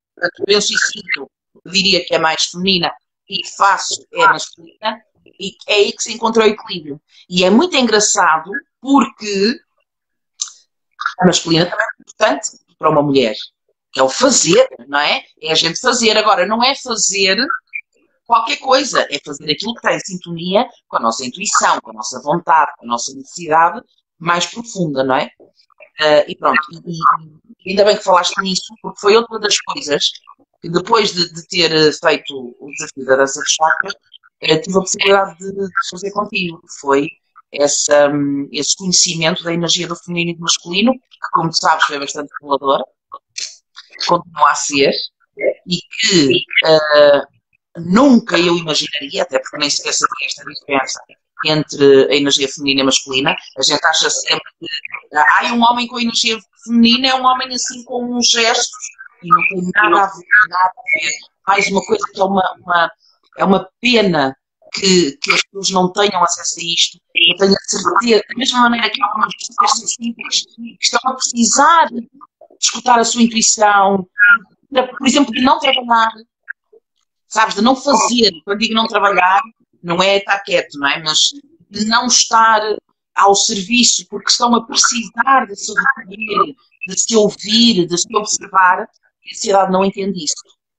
penso e sinto, eu diria que é mais feminina, e faço é masculina, e é aí que se encontra o equilíbrio. E é muito engraçado porque a masculina também é importante para uma mulher. É o fazer, não é? É a gente fazer. Agora, não é fazer qualquer coisa, é fazer aquilo que está em sintonia com a nossa intuição, com a nossa vontade, com a nossa necessidade mais profunda, não é? E pronto, e ainda bem que falaste nisso, porque foi outra das coisas que depois de ter feito o desafio da dança de chakras, tive a possibilidade de fazer contigo, que foi esse conhecimento da energia do feminino e do masculino, que, como tu sabes, foi bastante revelador, continua a ser, e que nunca eu imaginaria, até porque nem sequer sabia esta diferença entre a energia feminina e masculina. A gente acha sempre que um homem com energia feminina é um homem assim com uns gestos e não tem nada a ver, nada a ver. Mais uma coisa que é uma pena que as pessoas não tenham acesso a isto. Eu tenho a certeza, da mesma maneira que algumas pessoas simples que estão a precisar de escutar a sua intuição, por exemplo, de não trabalhar, sabes, de não fazer. Quando digo não trabalhar, não é estar quieto, não é? Mas de não estar ao serviço, porque estão a precisar de se recolher, de se ouvir, de se observar. A sociedade não entende isso,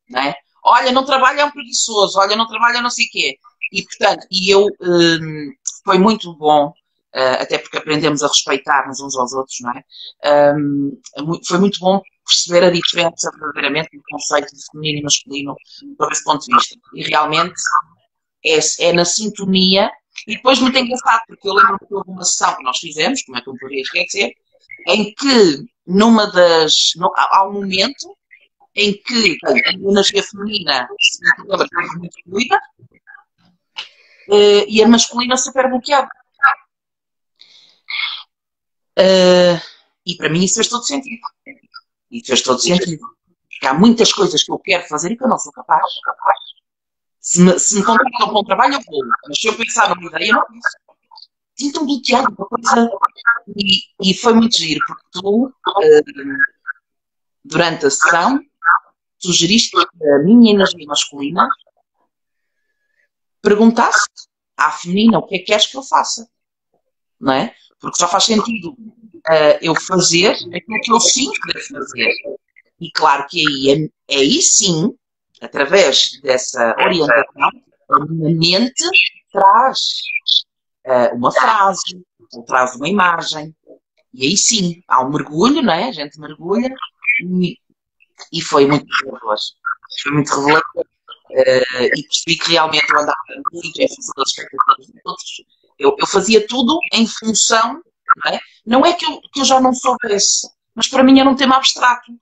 não é? Olha, não trabalha é um preguiçoso, olha, não trabalha não sei o quê. E, portanto, foi muito bom, até porque aprendemos a respeitar-nos uns aos outros, não é? Foi muito bom perceber a diferença verdadeiramente do conceito de feminino e masculino por esse ponto de vista. E realmente é na sintonia. E depois muito engraçado, porque eu lembro que houve uma sessão que nós fizemos, como é que eu poderia esquecer, em que há um momento em que a energia feminina se muito fluida e a masculina super bloqueada. E para mim isso fez todo sentido. Isso fez todo sentido. Porque há muitas coisas que eu quero fazer e que eu não sou capaz. Se me contratam para um trabalho, eu vou. Mas se eu pensar numa ideia, eu não penso. Sinto-me bloqueado uma coisa. E foi muito giro, porque tu, durante a sessão, sugeriste que a minha energia masculina perguntasse à feminina o que é que queres que eu faça. Não é? Porque só faz sentido eu fazer aquilo que eu sinto que devo fazer. E claro que aí sim, através dessa orientação, a minha mente traz uma frase, ou traz uma imagem. E aí sim, há um mergulho, não é? A gente mergulha e foi muito revelador. Foi muito revelador. E percebi que realmente eu andava muito em função das expectativas dos outros. Eu fazia tudo em função, não é? Não é que eu já não soubesse, mas para mim era um tema abstrato.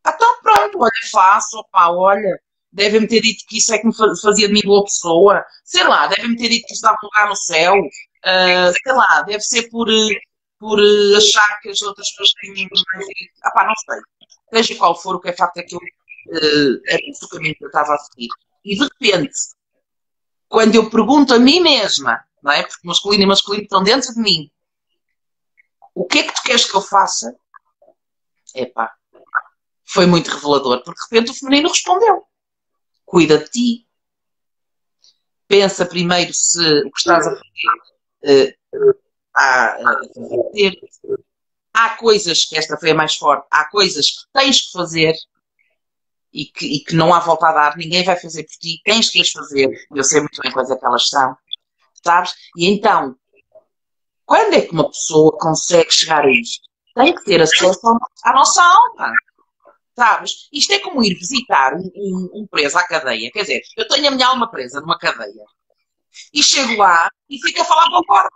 Então pronto, olha, faço, olha, devem-me ter dito que isso é que me fazia de mim boa pessoa, sei lá, devem-me ter dito que isso dá um lugar no céu, sei lá, deve ser por achar que as outras pessoas têm não sei. Seja qual for, o que é facto é que era esse o caminho que eu estava a seguir. E de repente, quando eu pergunto a mim mesma, não é? Porque masculino e masculino estão dentro de mim, o que é que tu queres que eu faça? Foi muito revelador, porque de repente o feminino respondeu. Cuida de ti. Pensa primeiro se o que estás a fazer há coisas, que esta foi a mais forte, há coisas que tens que fazer e que não há volta a dar, ninguém vai fazer por ti, tens que as fazer. Eu sei muito bem quais é que elas são, sabes? E então, quando é que uma pessoa consegue chegar a isto? Tem que ter acesso à nossa alma, sabes? Isto é como ir visitar um preso à cadeia. Quer dizer, eu tenho a minha alma presa numa cadeia e chego lá e fico a falar para o guarda.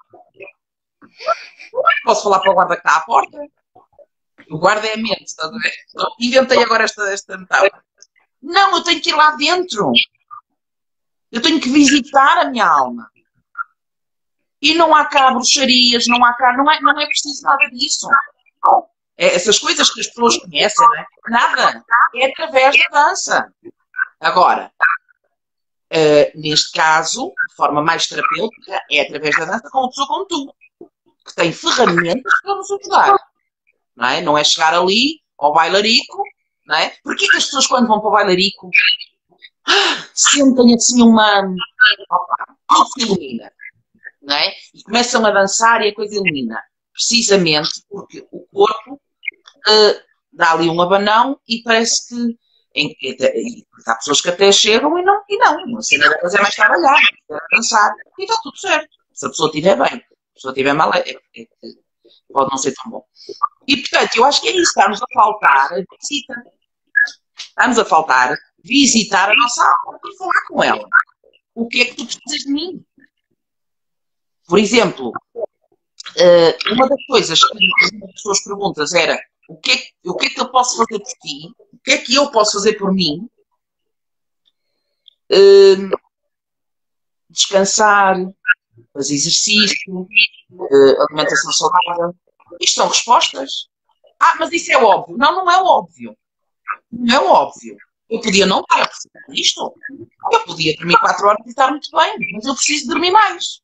Posso falar para o guarda que está à porta? O guarda é a mente, estás a ver? Inventei agora esta metáfora. Não, eu tenho que ir lá dentro. Eu tenho que visitar a minha alma. E não há cá bruxarias, não é preciso nada disso. Essas coisas que as pessoas conhecem, não é? Nada. É através da dança. Agora, neste caso, de forma mais terapêutica, é através da dança com uma pessoa como tu, que tem ferramentas para nos ajudar. Não é? Não é chegar ali ao bailarico, não é? Porquê que as pessoas quando vão para o bailarico sentem assim tudo se ilumina, não é? E começam a dançar e a coisa ilumina. Precisamente porque o corpo dá ali um abanão e parece que há pessoas que até chegam e não. A cena da coisa é mais trabalhar, é dançar e está tudo certo. Se a pessoa estiver bem, se a pessoa estiver mal, pode não ser tão bom. E, portanto, eu acho que é isso. Está-nos a faltar a visita. Está-nos a faltar visitar a nossa alma e falar com ela. O que é que tu precisas de mim? Por exemplo, uma das coisas que as pessoas perguntam era o que é que eu posso fazer por ti? O que é que eu posso fazer por mim? Descansar, fazer exercício, alimentação saudável. Isto são respostas. Mas isso é óbvio. Não é óbvio. Não é óbvio. Eu podia não estar a precisar disto. Eu podia dormir 4 horas e estar muito bem, mas eu preciso dormir mais.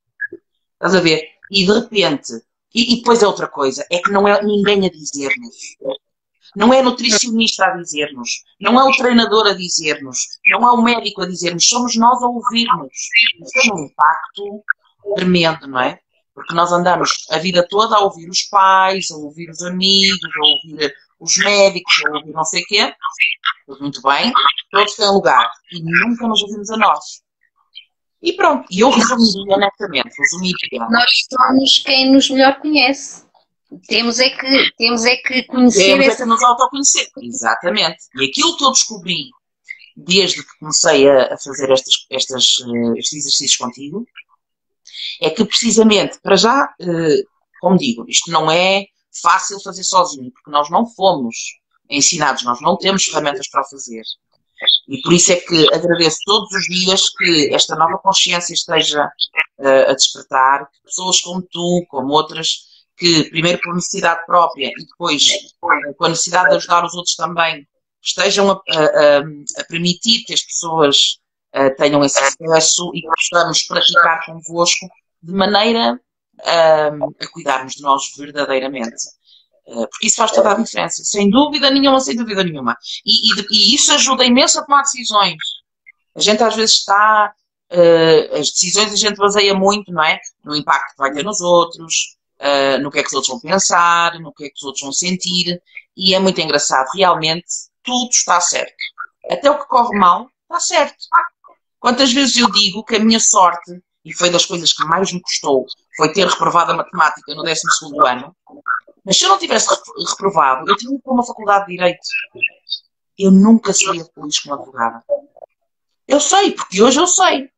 Estás a ver? E de repente, e depois é outra coisa, é que não é ninguém a dizer-nos. Não é a nutricionista a dizer-nos, não é o treinador a dizer-nos, não é o médico a dizer-nos, somos nós a ouvir-nos. Isso tem um impacto tremendo, não é? Porque nós andamos a vida toda a ouvir os pais, a ouvir os amigos, a ouvir os médicos, a ouvir não sei o quê. Tudo muito bem, todos têm lugar. E nunca nos ouvimos a nós. E pronto, e eu resumiria honestamente, Nós somos quem nos melhor conhece. Temos é que conhecer. Temos é que nos autoconhecer. Exatamente. E aquilo que eu descobri desde que comecei a fazer estes exercícios contigo é que precisamente, para já, como digo, isto não é fácil fazer sozinho, porque nós não fomos ensinados, nós não temos ferramentas para o fazer. E por isso é que agradeço todos os dias que esta nova consciência esteja a despertar, que pessoas como tu, como outras, que primeiro por necessidade própria e depois com a necessidade de ajudar os outros também, estejam a permitir que as pessoas tenham esse acesso e que possamos praticar convosco de maneira a cuidarmos de nós verdadeiramente. Porque isso faz toda a diferença, sem dúvida nenhuma, sem dúvida nenhuma. E isso ajuda imenso a tomar decisões. A gente às vezes está... as decisões a gente baseia muito, não é? No impacto que vai ter nos outros, no que é que os outros vão pensar, no que é que os outros vão sentir. E é muito engraçado. Realmente, tudo está certo. Até o que corre mal, está certo. Quantas vezes eu digo que a minha sorte, e foi das coisas que mais me custou, foi ter reprovado a matemática no 12º ano. Mas se eu não tivesse reprovado, eu tinha para uma faculdade de Direito. Eu nunca seria feliz como advogada. Eu sei, porque hoje eu sei.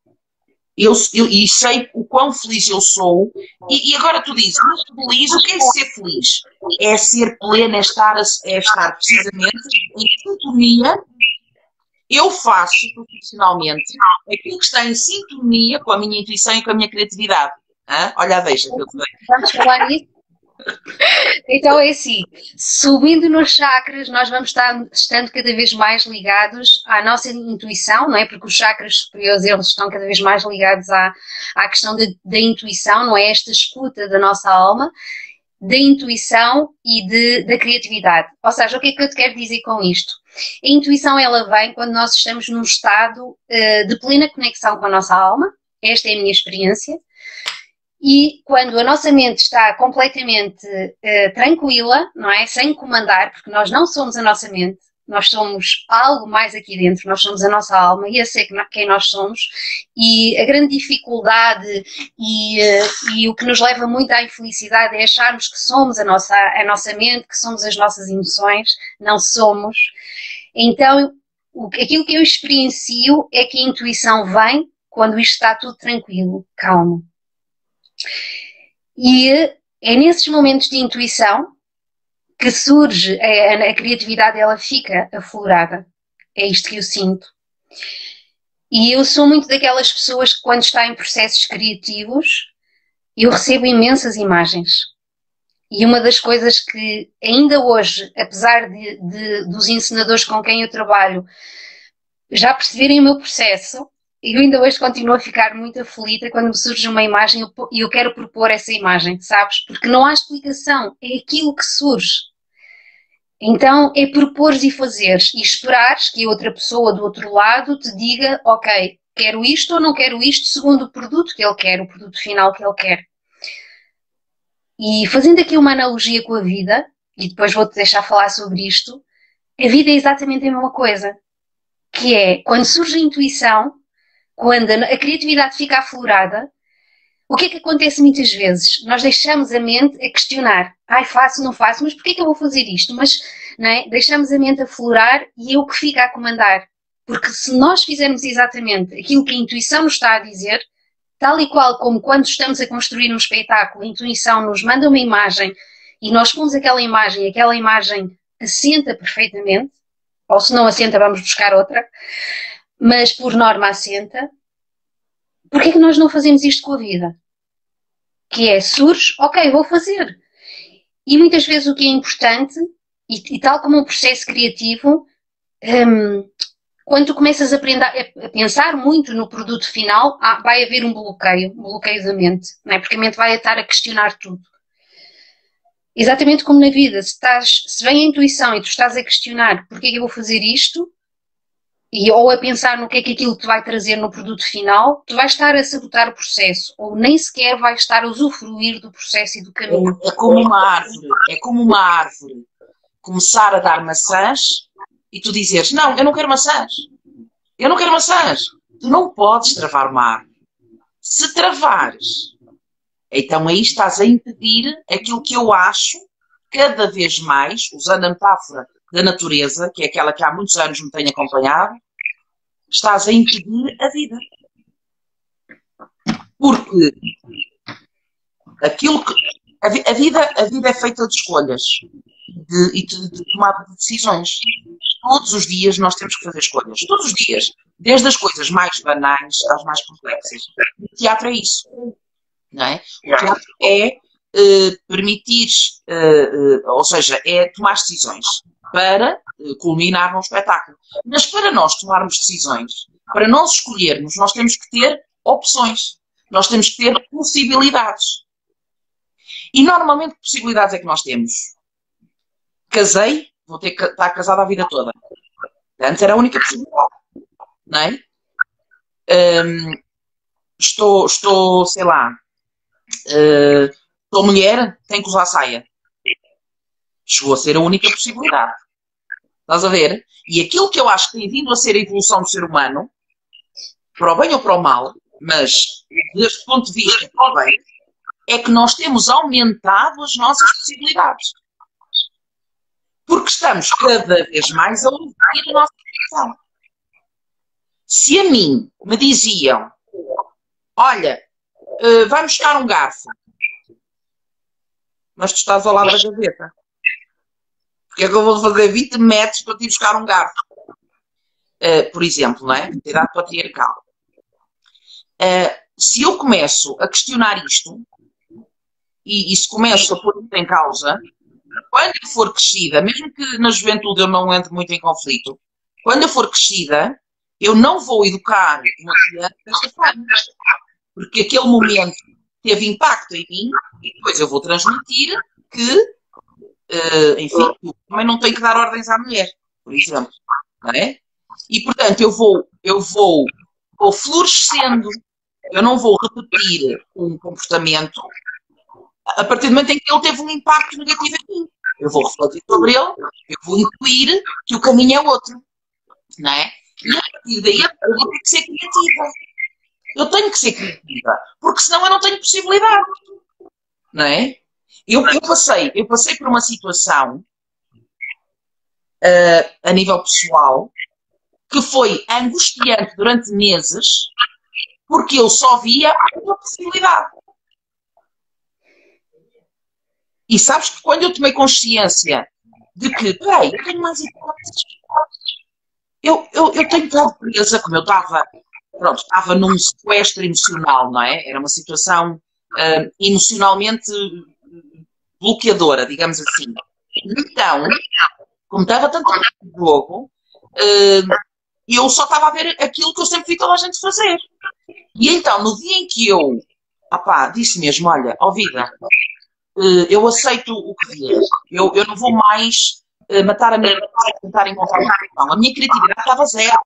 E sei o quão feliz eu sou. E agora tu dizes, mas feliz, o que é ser feliz? É ser plena, é estar precisamente em sintonia. Eu faço profissionalmente aquilo que está em sintonia com a minha intuição e com a minha criatividade. Olha, deixa que eu te dei. Vamos falar nisso? Então é assim, subindo nos chakras, nós vamos estando cada vez mais ligados à nossa intuição, não é? Porque os chakras superiores, eles estão cada vez mais ligados à questão da intuição, não é? Esta escuta da nossa alma, da intuição e da criatividade. Ou seja, o que é que eu te quero dizer com isto? A intuição, ela vem quando nós estamos num estado de plena conexão com a nossa alma. Esta é a minha experiência. E quando a nossa mente está completamente tranquila, não é? Sem comandar, porque nós não somos a nossa mente, nós somos algo mais aqui dentro, nós somos a nossa alma e esse é quem nós somos, e a grande dificuldade e o que nos leva muito à infelicidade é acharmos que somos a nossa mente, que somos as nossas emoções. Não somos. Então, aquilo que eu experiencio é que a intuição vem quando isto está tudo tranquilo, calmo. E é nesses momentos de intuição que surge a criatividade, ela fica aflorada. É isto que eu sinto. E eu sou muito daquelas pessoas que, quando está em processos criativos, eu recebo imensas imagens. E uma das coisas que ainda hoje, apesar dos encenadores com quem eu trabalho já perceberem o meu processo, eu ainda hoje continuo a ficar muito aflita quando me surge uma imagem e eu quero propor essa imagem, sabes? Porque não há explicação, é aquilo que surge. Então é propores e fazeres e esperares que a outra pessoa do outro lado te diga, ok, quero isto ou não quero isto, segundo o produto que ele quer, o produto final que ele quer. E fazendo aqui uma analogia com a vida, e depois vou-te deixar falar sobre isto, a vida é exatamente a mesma coisa, que é, quando surge a intuição, quando a criatividade fica aflorada, o que é que acontece muitas vezes? Nós deixamos a mente a questionar. Ai, faço, não faço, mas porquê é que eu vou fazer isto? Mas, não é? Deixamos a mente a aflorar e é o que fica a comandar. Porque se nós fizermos exatamente aquilo que a intuição nos está a dizer, tal e qual como quando estamos a construir um espetáculo, a intuição nos manda uma imagem e nós pomos aquela imagem assenta perfeitamente, ou se não assenta vamos buscar outra, mas por norma assenta. Porquê é que nós não fazemos isto com a vida? Que é, surge, ok, vou fazer. E muitas vezes o que é importante, e tal como um processo criativo, quando tu começas a pensar muito no produto final, vai haver um bloqueio da mente, não é? Porque a mente vai estar a questionar tudo. Exatamente como na vida, se vem a intuição e tu estás a questionar porquê é que eu vou fazer isto, ou a pensar no que é que aquilo te vai trazer no produto final, tu vais estar a sabotar o processo, ou nem sequer vais estar a usufruir do processo e do caminho. É como uma árvore começar a dar maçãs e tu dizeres, não, eu não quero maçãs. Eu não quero maçãs. Tu não podes travar uma árvore. Se travares, então aí estás a impedir aquilo que eu acho, cada vez mais, usando a metáfora da natureza, que é aquela que há muitos anos me tem acompanhado, estás a impedir a vida. Porque aquilo que a vida é feita de escolhas e de tomada de decisões. Todos os dias nós temos que fazer escolhas. Todos os dias. Desde as coisas mais banais às mais complexas. O teatro é isso. Não é? O teatro é permitir, ou seja, é tomar decisões para culminar num espetáculo. Mas para nós tomarmos decisões, para nós escolhermos, nós temos que ter opções. Nós temos que ter possibilidades. E normalmente que possibilidades é que nós temos? Casei, vou ter que estar casada a vida toda. Antes era a única possibilidade. Não é? Estou, sei lá, sou mulher, tenho que usar saia. Chegou a ser a única possibilidade. Estás a ver? E aquilo que eu acho que tem vindo a ser a evolução do ser humano, para o bem ou para o mal, mas deste ponto de vista, para o bem, é que nós temos aumentado as nossas possibilidades. Porque estamos cada vez mais a ouvir a nossa intuição. Se a mim me diziam, olha, vai buscar um garfo, mas tu estás ao lado da gaveta. Porque é que eu vou fazer 20 metros para te buscar um garfo? Por exemplo, não é? Idade patriarcal. Se eu começo a questionar isto, e se começo a pôr isto em causa, quando eu for crescida, mesmo que na juventude eu não entre muito em conflito, quando eu for crescida, eu não vou educar uma criança desta forma. Porque aquele momento teve impacto em mim e depois eu vou transmitir que, enfim, o homem não tem que dar ordens à mulher, por exemplo. Não é? E, portanto, eu vou florescendo, eu não vou repetir um comportamento a partir do momento em que ele teve um impacto negativo em mim. Eu vou refletir sobre ele, Eu vou intuir que o caminho é outro, não é? E a partir daí eu vou ter que ser criativa. Eu tenho que ser criativa, porque senão eu não tenho possibilidade, não é? Eu passei por uma situação a nível pessoal que foi angustiante durante meses, porque eu só via uma possibilidade. E sabes que quando eu tomei consciência de que, peraí, eu tenho mais hipóteses, eu tenho estado presa, como eu estava num sequestro emocional, não é? Era uma situação emocionalmente bloqueadora, digamos assim. Então, como estava tanto no jogo, eu só estava a ver aquilo que eu sempre vi toda a gente fazer. E então, no dia em que eu disse mesmo, olha, ó vida, eu aceito o que vier, eu não vou mais matar a minha vida para tentar encontrar uma solução. A minha criatividade estava zero,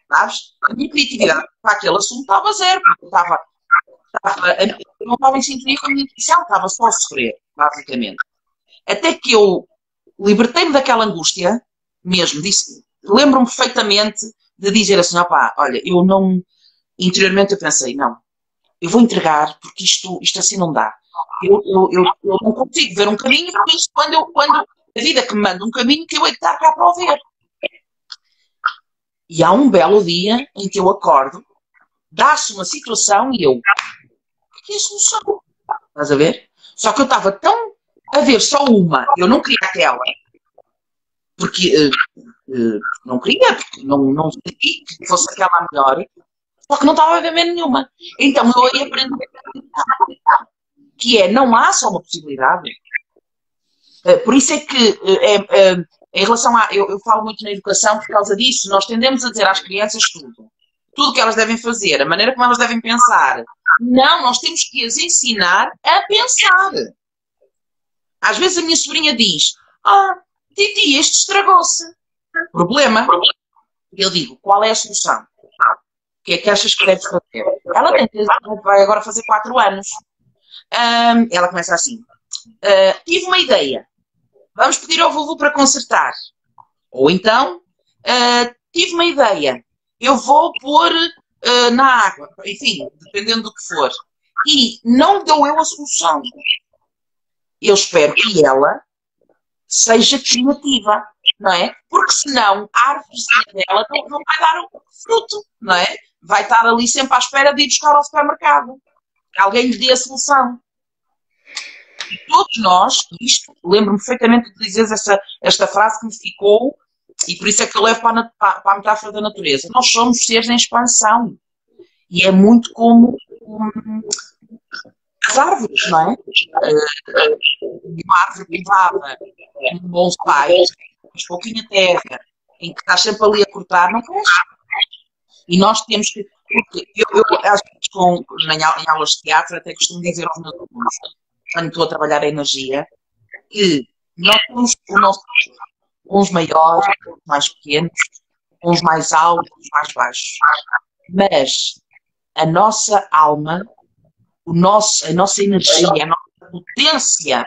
sabes? A minha criatividade para aquele assunto estava zero, porque eu não estava em sintonia com a minha intuição, estava só a sofrer, basicamente. Até que eu libertei-me daquela angústia, mesmo, lembro-me perfeitamente de dizer assim, olha, eu não, interiormente eu pensei, não, eu vou entregar, porque isto assim não dá. Eu não consigo ver um caminho, por isso quando a vida que me manda um caminho que eu hei de estar cá para o ver. E há um belo dia em que eu acordo, dá-se uma situação e eu, que é a solução? Estás a ver? Só que eu estava tão a ver só uma, eu não queria aquela, porque não queria, porque não senti que fosse aquela a melhor, só que não estava a ver mesmo nenhuma. Então eu aí aprendi que não há só uma possibilidade. Por isso é que, em relação a. Eu falo muito na educação por causa disso, nós tendemos a dizer às crianças tudo que elas devem fazer, a maneira como elas devem pensar. Não, nós temos que as ensinar a pensar. Às vezes a minha sobrinha diz: Titi, este estragou-se. Problema. Eu digo: qual é a solução? O que é que achas que deves fazer? Ela vai agora fazer 4 anos. Ela começa assim: tive uma ideia. Vamos pedir ao vovô para consertar. Ou então, tive uma ideia. Eu vou pôr na água. Enfim, dependendo do que for. E não dou eu a solução. Eu espero que ela seja criativa, não é? Porque senão a árvorezinha dela não vai dar o fruto, não é? Vai estar ali sempre à espera de ir buscar ao supermercado. Alguém lhe dê a solução. E todos nós, lembro-me perfeitamente de dizeres esta frase que me ficou, e por isso é que eu levo para a metáfora da natureza. Nós somos seres em expansão. E é muito como as árvores, não é? Uma árvore privada, um bonsai, uma pouquinha terra, em que estás sempre ali a cortar, não cresce. E nós temos que. Eu às vezes, em aulas de teatro, até costumo dizer aos meus alunos, quando estou a trabalhar a energia, que nós temos uns maiores, uns mais pequenos, uns mais altos, uns mais baixos. Mas a nossa alma, a nossa energia, a nossa potência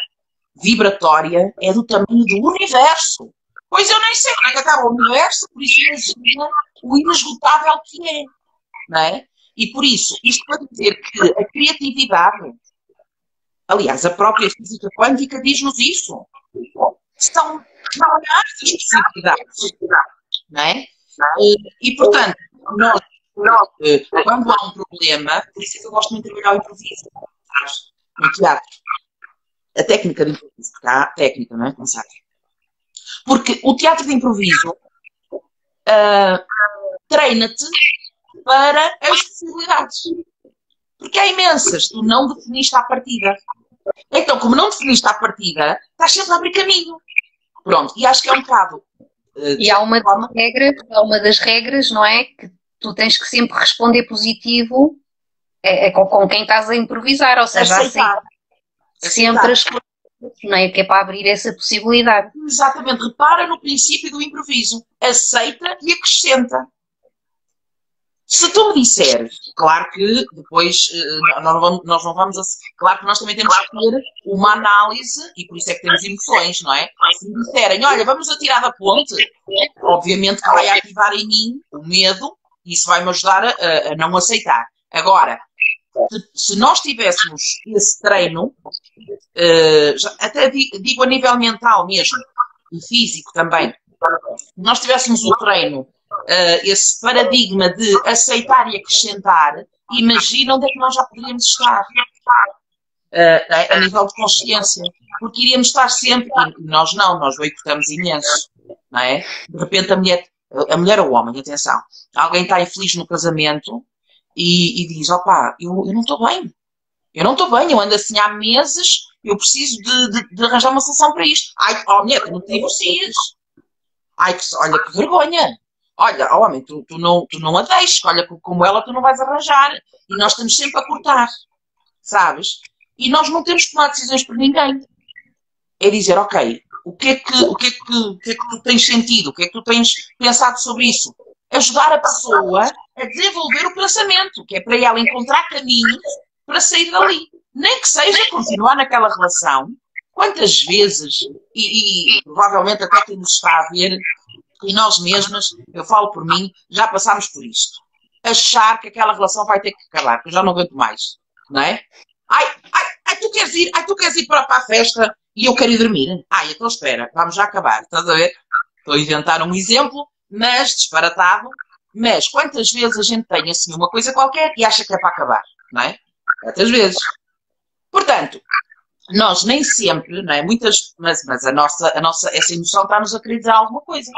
vibratória é do tamanho do universo. Pois eu nem sei como é que acaba o universo, por isso imagina o inesgotável que é. Não é? E por isso, isto para dizer que a criatividade, aliás, a própria física quântica diz-nos isso. São milhares de possibilidades. Não é? E portanto, nós, quando há um problema, por isso é que eu gosto muito de trabalhar o improviso, no teatro. A técnica de improviso, porque há técnica, não é? Como sabes. Porque o teatro de improviso treina-te para as possibilidades. Porque há imensas, tu não definiste à partida. Então, como não definiste à partida, estás sempre a abrir caminho. Pronto, e acho que é um bocado. E há uma das regras, não é? Que tu tens que sempre responder positivo com quem estás a improvisar, ou seja, aceitar sempre as coisas, não é? Que é para abrir essa possibilidade. Exatamente, repara no princípio do improviso. Aceita e acrescenta. Se tu me disseres, claro que depois nós não vamos. Claro que nós também temos que ter uma análise, e por isso é que temos emoções, não é? Se me disserem, olha, vamos atirar da ponte, obviamente que vai ativar em mim o medo, e isso vai-me ajudar a não aceitar. Agora, se nós tivéssemos esse treino, até digo a nível mental mesmo, e físico também, se nós tivéssemos o treino, esse paradigma de aceitar e acrescentar, imagina onde é que nós já poderíamos estar, a nível de consciência, porque iríamos estar sempre, e nós não, nós boicotamos imenso, não é? De repente a mulher ou o homem, atenção, alguém está infeliz no casamento e diz, opá, eu não estou bem, eu ando assim há meses, eu preciso de arranjar uma solução para isto. Ai, oh mulher, tu não te divorcias. Ai, olha que vergonha. Olha, homem, tu não a deixes, olha, como ela tu não vais arranjar. E nós estamos sempre a cortar, sabes? E nós não temos que tomar decisões por ninguém. É dizer, ok, o que é que tu tens sentido? O que é que tu tens pensado sobre isso? Ajudar a pessoa a desenvolver o pensamento, que é para ela encontrar caminhos para sair dali. Nem que seja continuar naquela relação. Quantas vezes, e provavelmente até quem nos está a ver, e nós mesmas, eu falo por mim, já passámos por isto. Achar que aquela relação vai ter que acabar, que eu já não aguento mais. Não é? Ai, tu queres ir para a festa e eu quero ir dormir. Ai, então espera, vamos já acabar. Estás a ver? Estou a inventar um exemplo, mas disparatado. Mas quantas vezes a gente tem assim uma coisa qualquer e acha que é para acabar, não é? Quantas vezes. Portanto, nós nem sempre, não é? Mas a nossa, essa emoção está-nos a querer dizer alguma coisa.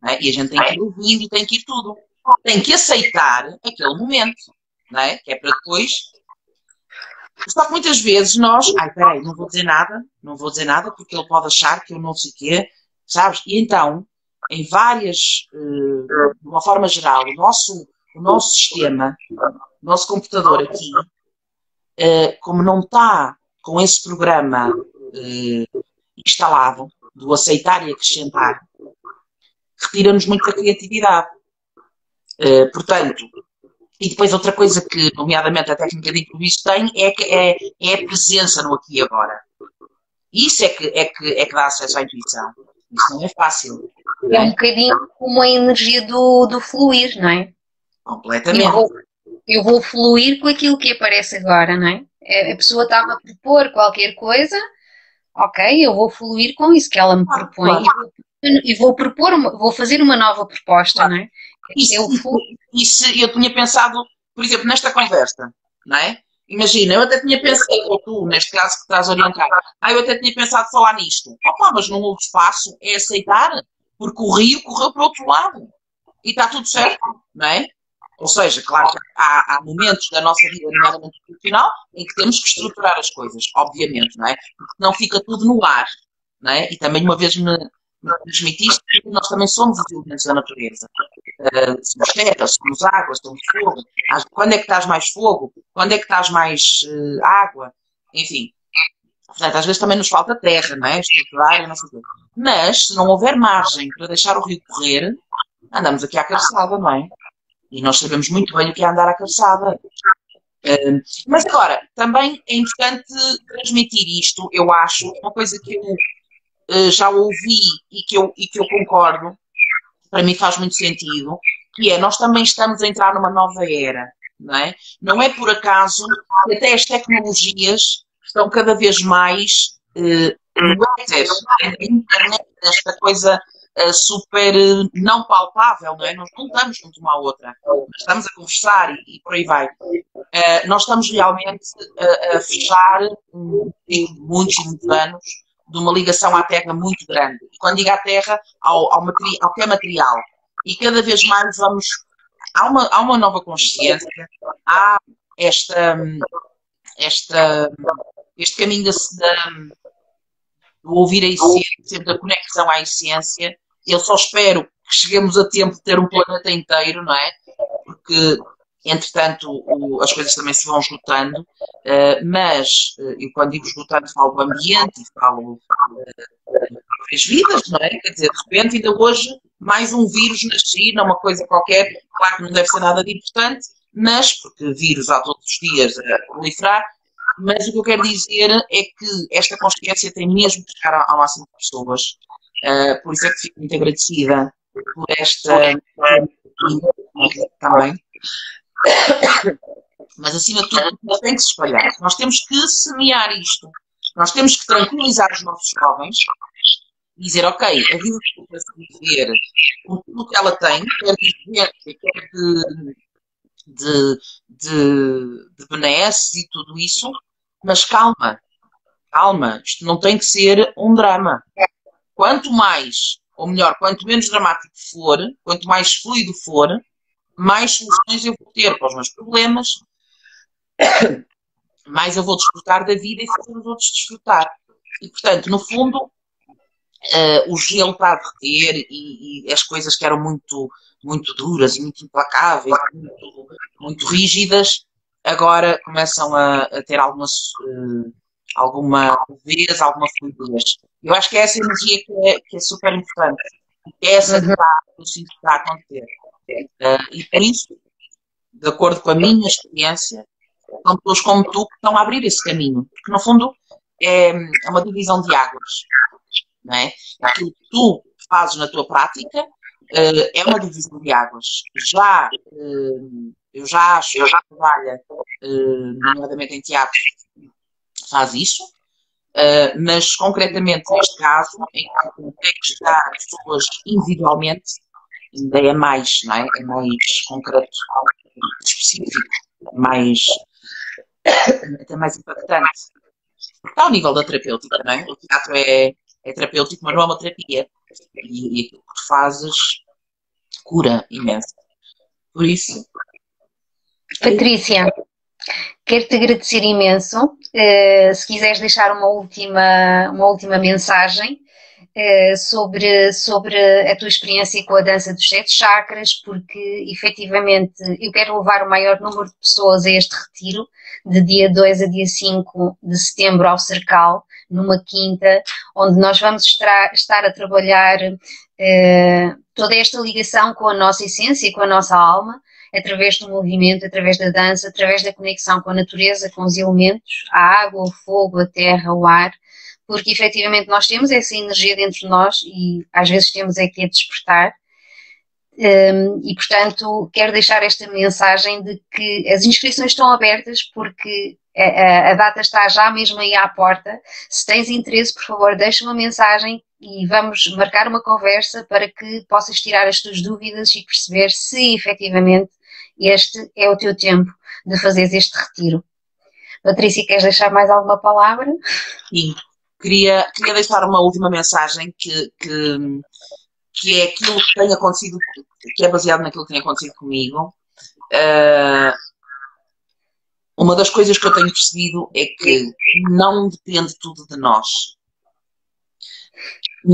Não é? E a gente tem que ir ouvindo e tem que ir tudo. Tem que aceitar aquele momento, não é? Que é para depois. Só que muitas vezes nós, peraí, não vou dizer nada porque ele pode achar que eu não sei o quê, sabes? E então, em várias, de uma forma geral, o nosso sistema, o nosso computador aqui, como não está com esse programa instalado, do aceitar e acrescentar, retira-nos muita criatividade. Portanto, e depois outra coisa que, nomeadamente, a técnica de improviso tem é a presença no aqui e agora. Isso é que dá acesso à intuição. Isso não é fácil. É um bocadinho como a energia do fluir, não é? Completamente. Eu vou fluir com aquilo que aparece agora, não é? A pessoa está-me a propor qualquer coisa, ok, eu vou fluir com isso que ela me propõe e vou fazer uma nova proposta, não é? Eu tinha pensado, por exemplo, nesta conversa, não é? Imagina, eu até tinha pensado, ou tu, neste caso que estás a orientar, eu até tinha pensado falar nisto. Mas não houve espaço, é aceitar, porque o rio correu para o outro lado. E está tudo certo, não é? Ou seja, claro que há momentos da nossa vida, nomeadamente profissional, em que temos que estruturar as coisas, obviamente, não é? Porque não fica tudo no ar, não é? E também uma vez me transmitiste que nós também somos os elementos da natureza. Somos terra, somos água, somos fogo. Quando é que estás mais fogo? Quando é que estás mais água? Enfim. Portanto, às vezes também nos falta terra, não é? Estruturar e não sei o quê. Mas, se não houver margem para deixar o rio correr, andamos aqui à cabeçada, não é? E nós sabemos muito bem o que é andar à cabeçada. Mas agora, também é importante transmitir isto, eu acho, uma coisa que eu já ouvi e que eu concordo, para mim faz muito sentido, que é, nós também estamos a entrar numa nova era, não é? Não é por acaso que até as tecnologias estão cada vez mais no éter, na internet, esta coisa super não palpável, não é? Nós não estamos junto uma à outra, estamos a conversar e por aí vai. Nós estamos realmente a fechar muitos anos de uma ligação à Terra muito grande. E quando digo à Terra, ao que é material. E cada vez mais há uma nova consciência, há este caminho do ouvir a essência, sempre da conexão à essência. Eu só espero que cheguemos a tempo de ter um planeta inteiro, não é? Porque, entretanto, as coisas também se vão esgotando, mas, eu quando digo esgotando, falo do ambiente, falo das vidas, não é? Quer dizer, de repente, ainda hoje, mais um vírus na China, uma coisa qualquer, claro que não deve ser nada de importante, mas, porque vírus há todos os dias a proliferar, mas o que eu quero dizer é que esta consciência tem mesmo que chegar ao máximo de pessoas. Por isso é que fico muito agradecida por esta também. Mas acima de tudo tem que se espalhar. Nós temos que semear isto. Nós temos que tranquilizar os nossos jovens e dizer, ok, a vida para se viver com tudo que ela tem, quer de vivência, quer de benesses e tudo isso, mas calma, calma, isto não tem que ser um drama. Quanto mais, ou melhor, quanto menos dramático for, quanto mais fluido for, mais soluções eu vou ter para os meus problemas, mais eu vou desfrutar da vida e fazer os outros desfrutar. E, portanto, no fundo, o gelo está a derreter e as coisas que eram muito, muito duras e muito implacáveis, muito rígidas, agora começam a ter alguma leveza, alguma fluidez. Eu acho que é essa energia que é super importante. É essa que eu sinto que está a acontecer. E por isso, de acordo com a minha experiência, são pessoas como tu que estão a abrir esse caminho. Porque, no fundo, é uma divisão de águas. Não é? Aquilo que tu fazes na tua prática é uma divisão de águas. Eu já acho que trabalha, nomeadamente em teatro, faz isso, mas concretamente neste caso, em que consegue chegar a pessoas individualmente, ainda é mais, não é? É mais concreto, específico, até mais impactante. Está ao nível da terapêutica, não é? O teatro é terapêutico, mas não é uma terapia. E aquilo que tu fazes cura imenso. Por isso. Patrícia, quero-te agradecer imenso. Se quiseres deixar uma última mensagem sobre a tua experiência com a dança dos 7 chakras, porque efetivamente eu quero levar o maior número de pessoas a este retiro, de dia 2 a dia 5 de setembro ao Cercal, numa quinta, onde nós vamos estar a trabalhar toda esta ligação com a nossa essência e com a nossa alma, através do movimento, através da dança, através da conexão com a natureza, com os elementos, a água, o fogo, a terra, o ar, porque efetivamente nós temos essa energia dentro de nós e às vezes temos é que a despertar. E portanto quero deixar esta mensagem de que as inscrições estão abertas porque a data está já mesmo aí à porta. Se tens interesse, por favor, deixa uma mensagem e vamos marcar uma conversa para que possas tirar as tuas dúvidas e perceber se efetivamente este é o teu tempo de fazeres este retiro. Patrícia, queres deixar mais alguma palavra? Sim, queria deixar uma última mensagem que é aquilo que tem acontecido, que é baseado naquilo que tem acontecido comigo. Uma das coisas que eu tenho percebido é que não depende tudo de nós.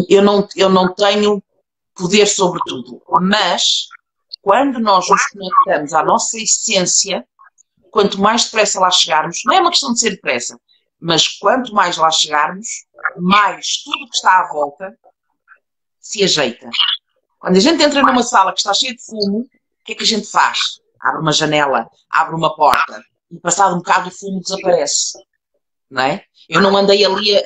Eu não tenho poder sobre tudo, mas quando nós nos conectamos à nossa essência, quanto mais depressa lá chegarmos, não é uma questão de ser depressa, mas quanto mais lá chegarmos, mais tudo que está à volta se ajeita. Quando a gente entra numa sala que está cheia de fumo, o que é que a gente faz? Abre uma janela, abre uma porta e passado um bocado o fumo desaparece. Não é? Eu não andei ali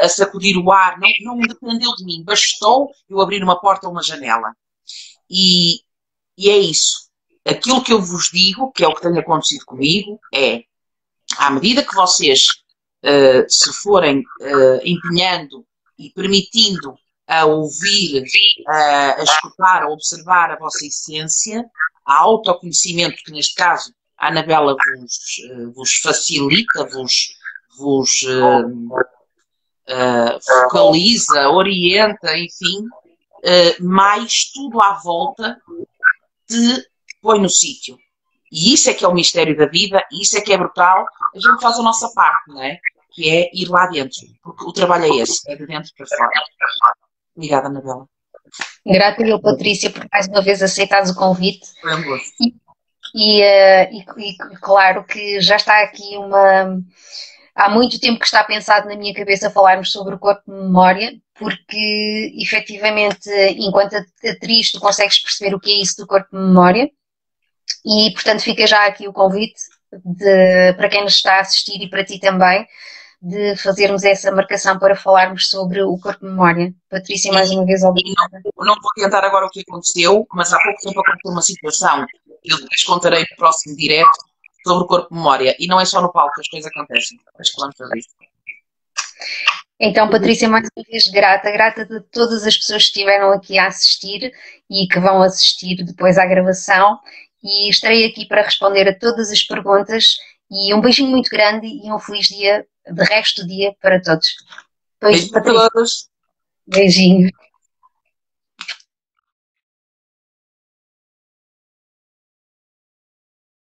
a sacudir o ar, não dependeu de mim. Bastou eu abrir uma porta ou uma janela. E é isso. Aquilo que eu vos digo, que é o que tem acontecido comigo, é à medida que vocês se forem empenhando e permitindo a ouvir, a escutar, a observar a vossa essência, a autoconhecimento, que neste caso a Anabela vos facilita, vos focaliza, orienta, enfim, mais tudo à volta te põe no sítio. E isso é que é o mistério da vida, e isso é que é brutal. A gente faz a nossa parte, não é? Que é ir lá dentro. Porque o trabalho é esse, é de dentro para fora. Obrigada, Anabela. Grata eu, Patrícia, por mais uma vez aceitares o convite. Foi um gosto. E claro que já está aqui há muito tempo que está pensado na minha cabeça falarmos sobre o corpo de memória, porque efetivamente, enquanto atriz, tu consegues perceber o que é isso do corpo de memória, e portanto fica já aqui o convite para quem nos está a assistir e para ti também, de fazermos essa marcação para falarmos sobre o corpo de memória. Patrícia, mais uma vez, obrigada. Não vou adiantar agora o que aconteceu, mas há pouco tempo aconteceu uma situação, eu depois contarei no próximo direto, sobre o corpo de memória. E não é só no palco que as coisas acontecem. Depois falamos sobre isso. Então, Patrícia, mais uma vez grata de todas as pessoas que estiveram aqui a assistir e que vão assistir depois à gravação, e estarei aqui para responder a todas as perguntas, e um beijinho muito grande e um feliz dia, de resto do dia para todos. Beijo para todos. Beijinho.